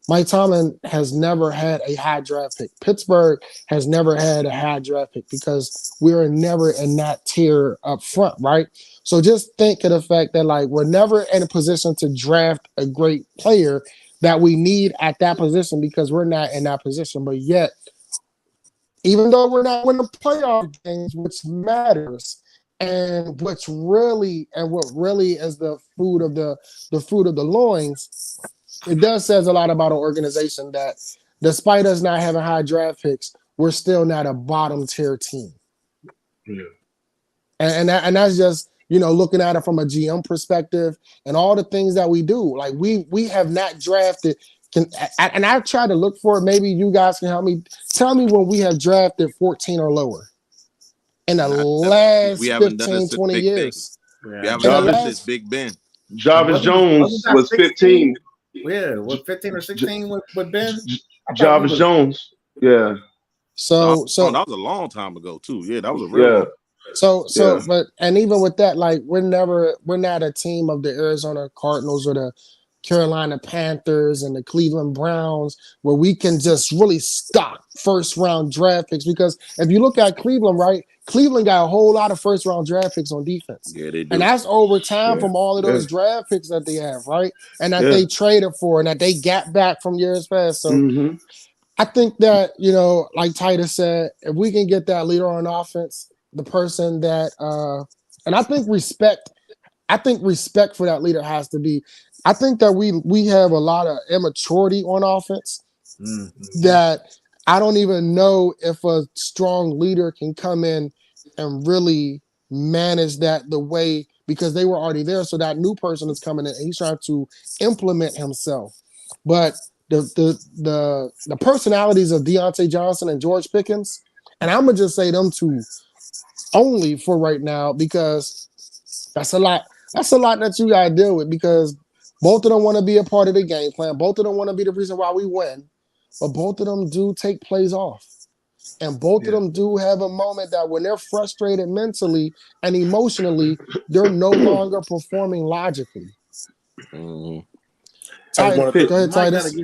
Mike Tomlin has never had a high draft pick. Pittsburgh has never had a high draft pick because we were never in that tier up front, right? So just think of the fact that we're never in a position to draft a great player that we need at that position because we're not in that position. But yet, even though we're not winning playoff games, which matters, and what really is the fruit of the loins, it does says a lot about an organization that despite us not having high draft picks, we're still not a bottom tier team. Yeah. And that's just, looking at it from a GM perspective and all the things that we do. Like we have not drafted. And I tried to look for it. Maybe you guys can help me. Tell me when we have drafted 14 or lower in the last we haven't 15, done it since 20 Big years. Ben. Yeah. We haven't In the done it Jarvis since last, Big Ben. Jarvis Jones Wasn't that was 15. 16? Yeah, what 15 or 16 with Ben? I thought he Jarvis was. Jones. Yeah. so That was a long time ago too. Yeah, that was a real Yeah. long. So, Yeah. but and even with that, we're not a team of the Arizona Cardinals or the Carolina Panthers and the Cleveland Browns where we can just really stock first round draft picks. Because if you look at Cleveland, right, Cleveland got a whole lot of first round draft picks on defense. Yeah, they do. And that's over time Yeah. from all of Yeah. those draft picks that they have, right? And that Yeah. they traded for and that they got back from years past. So Mm-hmm. I think that, like Titus said, if we can get that leader on offense, the person that and I think respect for that leader has to be. I think that we have a lot of immaturity on offense Mhm. that I don't even know if a strong leader can come in and really manage that the way, because they were already there. So that new person is coming in and he's trying to implement himself. But the personalities of Deontay Johnson and George Pickens, and I'm gonna just say them two only for right now, because that's a lot. That's a lot that you gotta deal with, because both of them want to be a part of the game plan. Both of them want to be the reason why we win. But both of them do take plays off. And both of them do have a moment that when they're frustrated mentally and emotionally, they're no longer performing logically. Mm-hmm. Go ahead, Titus.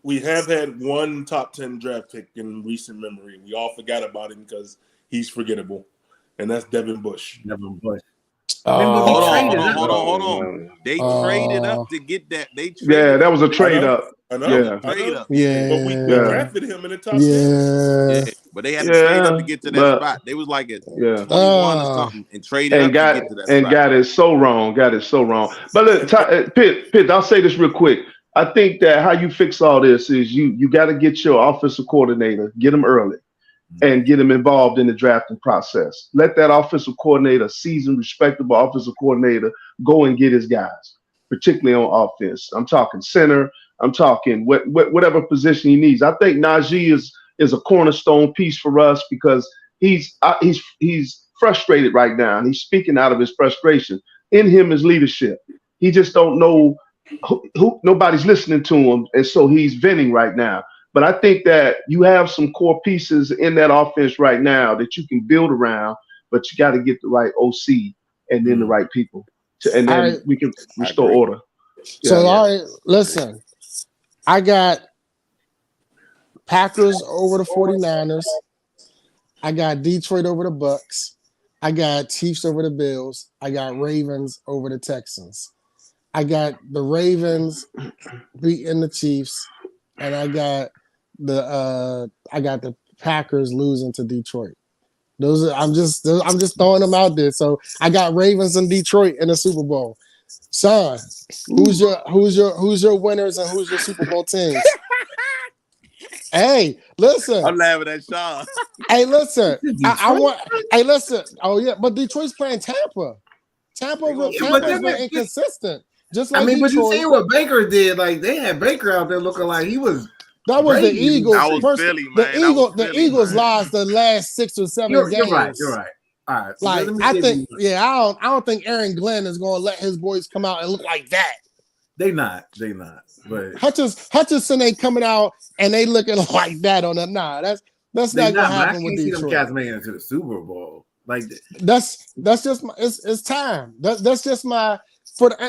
We have had one top 10 draft pick in recent memory. We all forgot about him because he's forgettable, and that's Devin Bush. Hold on. They traded up to get that. That was a trade up. Yeah. But we drafted him in the top 10. Yeah, but they had to trade up to get to that spot. They was like at 21 or something and traded up to get to that spot. And got it so wrong. But look, Pitt, I'll say this real quick. I think that how you fix all this is you got to get your offensive coordinator, get him early, and get him involved in the drafting process. Let that offensive coordinator, seasoned, respectable offensive coordinator, go and get his guys, particularly on offense. I'm talking center. I'm talking whatever position he needs. I think Najee is a cornerstone piece for us because he's frustrated right now, and he's speaking out of his frustration. In him is leadership. He just don't know who nobody's listening to him, and so he's venting right now. But I think that you have some core pieces in that offense right now that you can build around, but you got to get the right OC and then the right people, and then we can restore order. All right, listen. I got Packers over the 49ers. I got Detroit over the Bucks. I got Chiefs over the Bills. I got Ravens over the Texans. I got the Ravens beating the Chiefs, and I got the Packers losing to Detroit. I'm just throwing them out there. So I got Ravens and Detroit in the Super Bowl. Sean, who's your winners and who's your Super Bowl teams? Hey, listen. I'm laughing at Sean. Hey, listen. Listen. Oh yeah, but Detroit's playing Tampa. Tampa's been inconsistent. Just like but you Detroit. see what Baker did. Like they had Baker out there looking like he was. That was the Eagles. That was Philly, man. The Eagles lost the last 6 or 7 games. You're right. All right. So like I don't think Aaron Glenn is going to let his boys come out and look like that. They not. But Hutchinson ain't coming out and they looking like that on the that's not going to happen with Detroit. I can't see them cats making it to the Super Bowl. Like that's just it's time. That's just my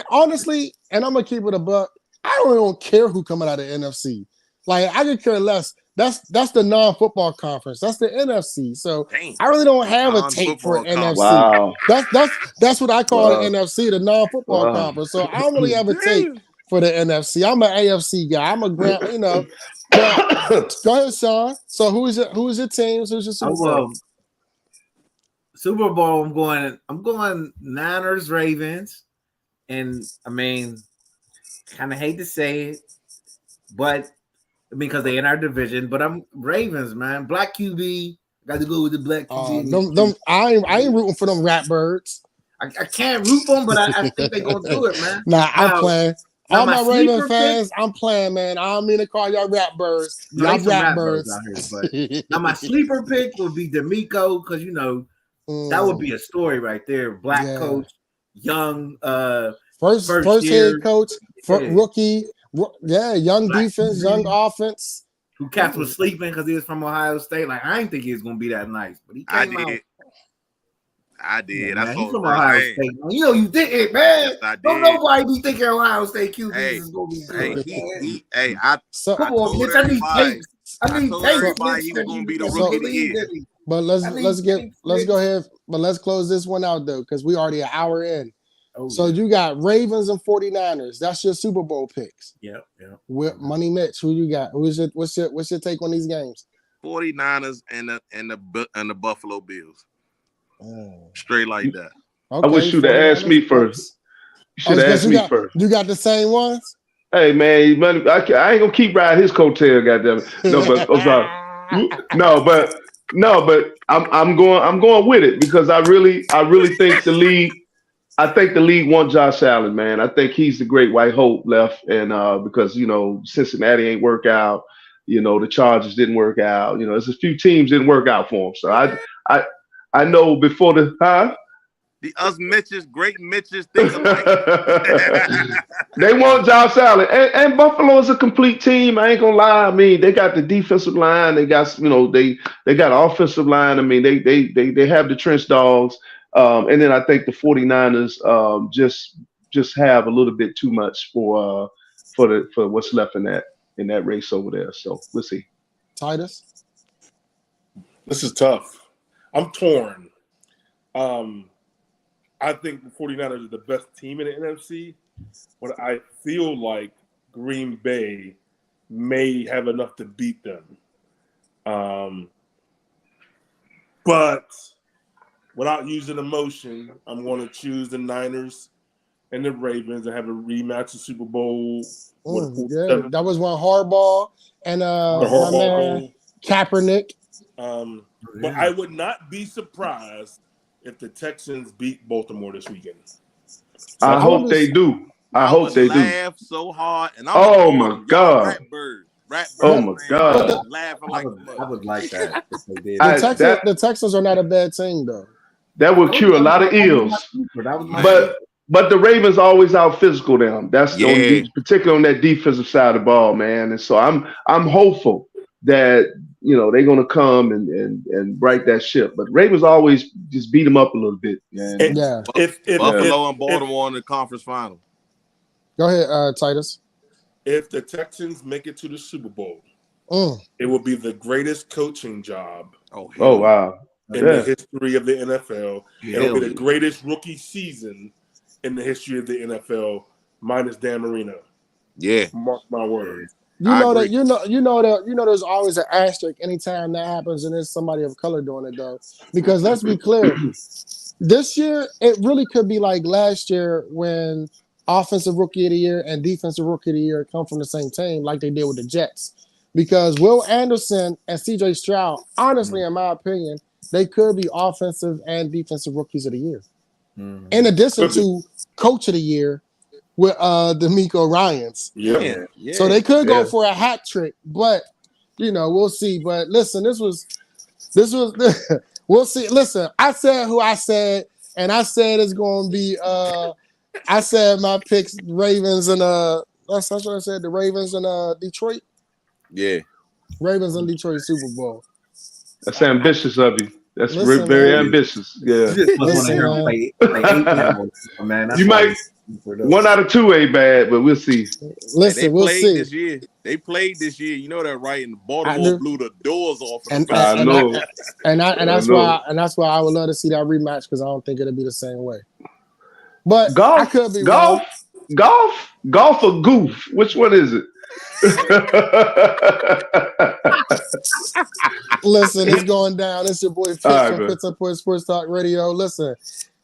honestly, and I'm gonna keep it a buck. I don't care who coming out of NFC. Like I could care less. That's the non-football conference. That's the NFC. So I really don't have a take for NFC. Wow. That's what I call the NFC, the non-football conference. So I don't really have a take for the NFC. I'm an AFC guy. I'm a grand, Go ahead, Sean. So who's your teams? Who's your Super Bowl? Super Bowl. I'm going Niners, Ravens, and I mean, kind of hate to say it, but. Because they in our division, but I'm Ravens, man. Black QB, got to go with the black QB. I ain't rooting for them rat birds. I can't root for them, but I think they're gonna do it, man. Nah, I'm playing. All my Ravens fans, I'm playing, man. I don't mean to call y'all rat birds. Y'all rat birds out here, but now my sleeper pick would be D'Amico, because that would be a story right there. Black coach, young, first head coach, rookie. Yeah, young defense, young offense. Who cats was sleeping because he was from Ohio State. Like I didn't think he was gonna be that nice, but he came out. I did. Yeah, he's from Ohio State. You think it, man? Yes, I did. Don't nobody be thinking Ohio State QB is gonna be good. Come on, bitch. I need tapes. I need tapes. He was gonna be the rookie of the year. But let's go ahead. But let's close this one out though, because we already an hour in. So you got Ravens and 49ers. That's your Super Bowl picks. Yeah. With Money Mitch, who you got? What's your take on these games? 49ers and the Buffalo Bills. Straight like that. Okay, I wish you'd have asked me first. You should have asked me first. You got the same ones? Hey man, I ain't gonna keep riding his coattail, goddamn it. No, but I'm sorry. No, but I'm going with it because I really think the league. I think the league wants Josh Allen, man. I think he's the great white hope left, and because Cincinnati ain't work out, the Chargers didn't work out. There's a few teams didn't work out for him. So I know before the The us Mitches, great Mitches, think alike. they want Josh Allen, and Buffalo is a complete team. I ain't gonna lie. I mean, they got the defensive line. They got they got offensive line. I mean, they have the trench dogs. And then I think the 49ers just have a little bit too much for what's left in that race over there. So we'll see. Titus, This is tough. I'm torn. I think the 49ers are the best team in the NFC, but I feel like Green Bay may have enough to beat them. But without using emotion, I'm going to choose the Niners and the Ravens and have a rematch of Super Bowl. Yeah, that was one Harbaugh and my man Kaepernick. But I would not be surprised if the Texans beat Baltimore this weekend. I hope they do. I hope they do. Laugh so hard, and Oh my God! Ratbird, Oh my God! Laughing I like would like that if they did. The Texans are not a bad team though. That would cure a lot of ills. But the Ravens always out physical them. That's particularly on that defensive side of the ball, man. And so I'm hopeful that they're gonna come and right that ship. But Ravens always just beat them up a little bit. Man. Yeah. If Buffalo and Baltimore in the conference final. Go ahead, Titus. If the Texans make it to the Super Bowl, it will be the greatest coaching job. Oh wow! In the history of the NFL. It'll be the greatest rookie season in the history of the NFL, minus Dan Marino. Yeah. Mark my words. There's always an asterisk anytime that happens and there's somebody of color doing it though. Because let's be clear, this year it really could be like last year when offensive rookie of the year and defensive rookie of the year come from the same team like they did with the Jets. Because Will Anderson and CJ Stroud, honestly, in my opinion, they could be offensive and defensive rookies of the year. In addition to coach of the year with DeMeco Ryans. Yeah. So they could go for a hat trick, but we'll see. But listen, this was we'll see. Listen, I said who I said, and I said it's gonna be I said my picks Ravens and that's what I said, the Ravens and Detroit. Yeah. Ravens and Detroit Super Bowl. That's ambitious of you. That's very ambitious. Yeah. Man. You might 1 out of 2 ain't bad, but we'll see. Listen, we'll see. This year. They played this year. You know that, right? And Baltimore blew the doors off. I know. And that's why I would love to see that rematch because I don't think it'll be the same way. But golf, I could be wrong. Golf or goof? Which one is it? Listen, it's going down. It's your boy Pitts from Pitts and Point Sports Talk Radio. Listen,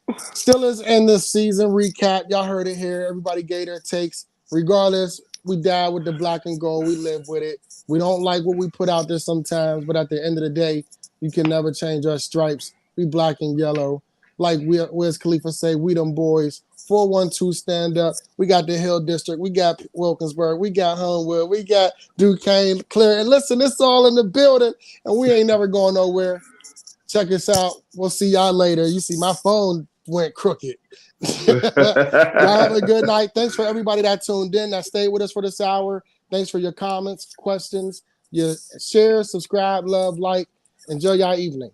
Steelers end this season recap. Y'all heard it here. Everybody gave their takes. Regardless, we died with the black and gold. We live with it. We don't like what we put out there sometimes, but at the end of the day, you can never change our stripes. We black and yellow. Like Wiz Khalifa say, we them boys. 412 stand up. We got the Hill District. We got Wilkinsburg. We got Homewood. We got Duquesne, Clear. And listen, it's all in the building, and we ain't never going nowhere. Check us out. We'll see y'all later. You see, my phone went crooked. Y'all have a good night. Thanks for everybody that tuned in, that stayed with us for this hour. Thanks for your comments, questions, your share, subscribe, love, like. Enjoy y'all evening.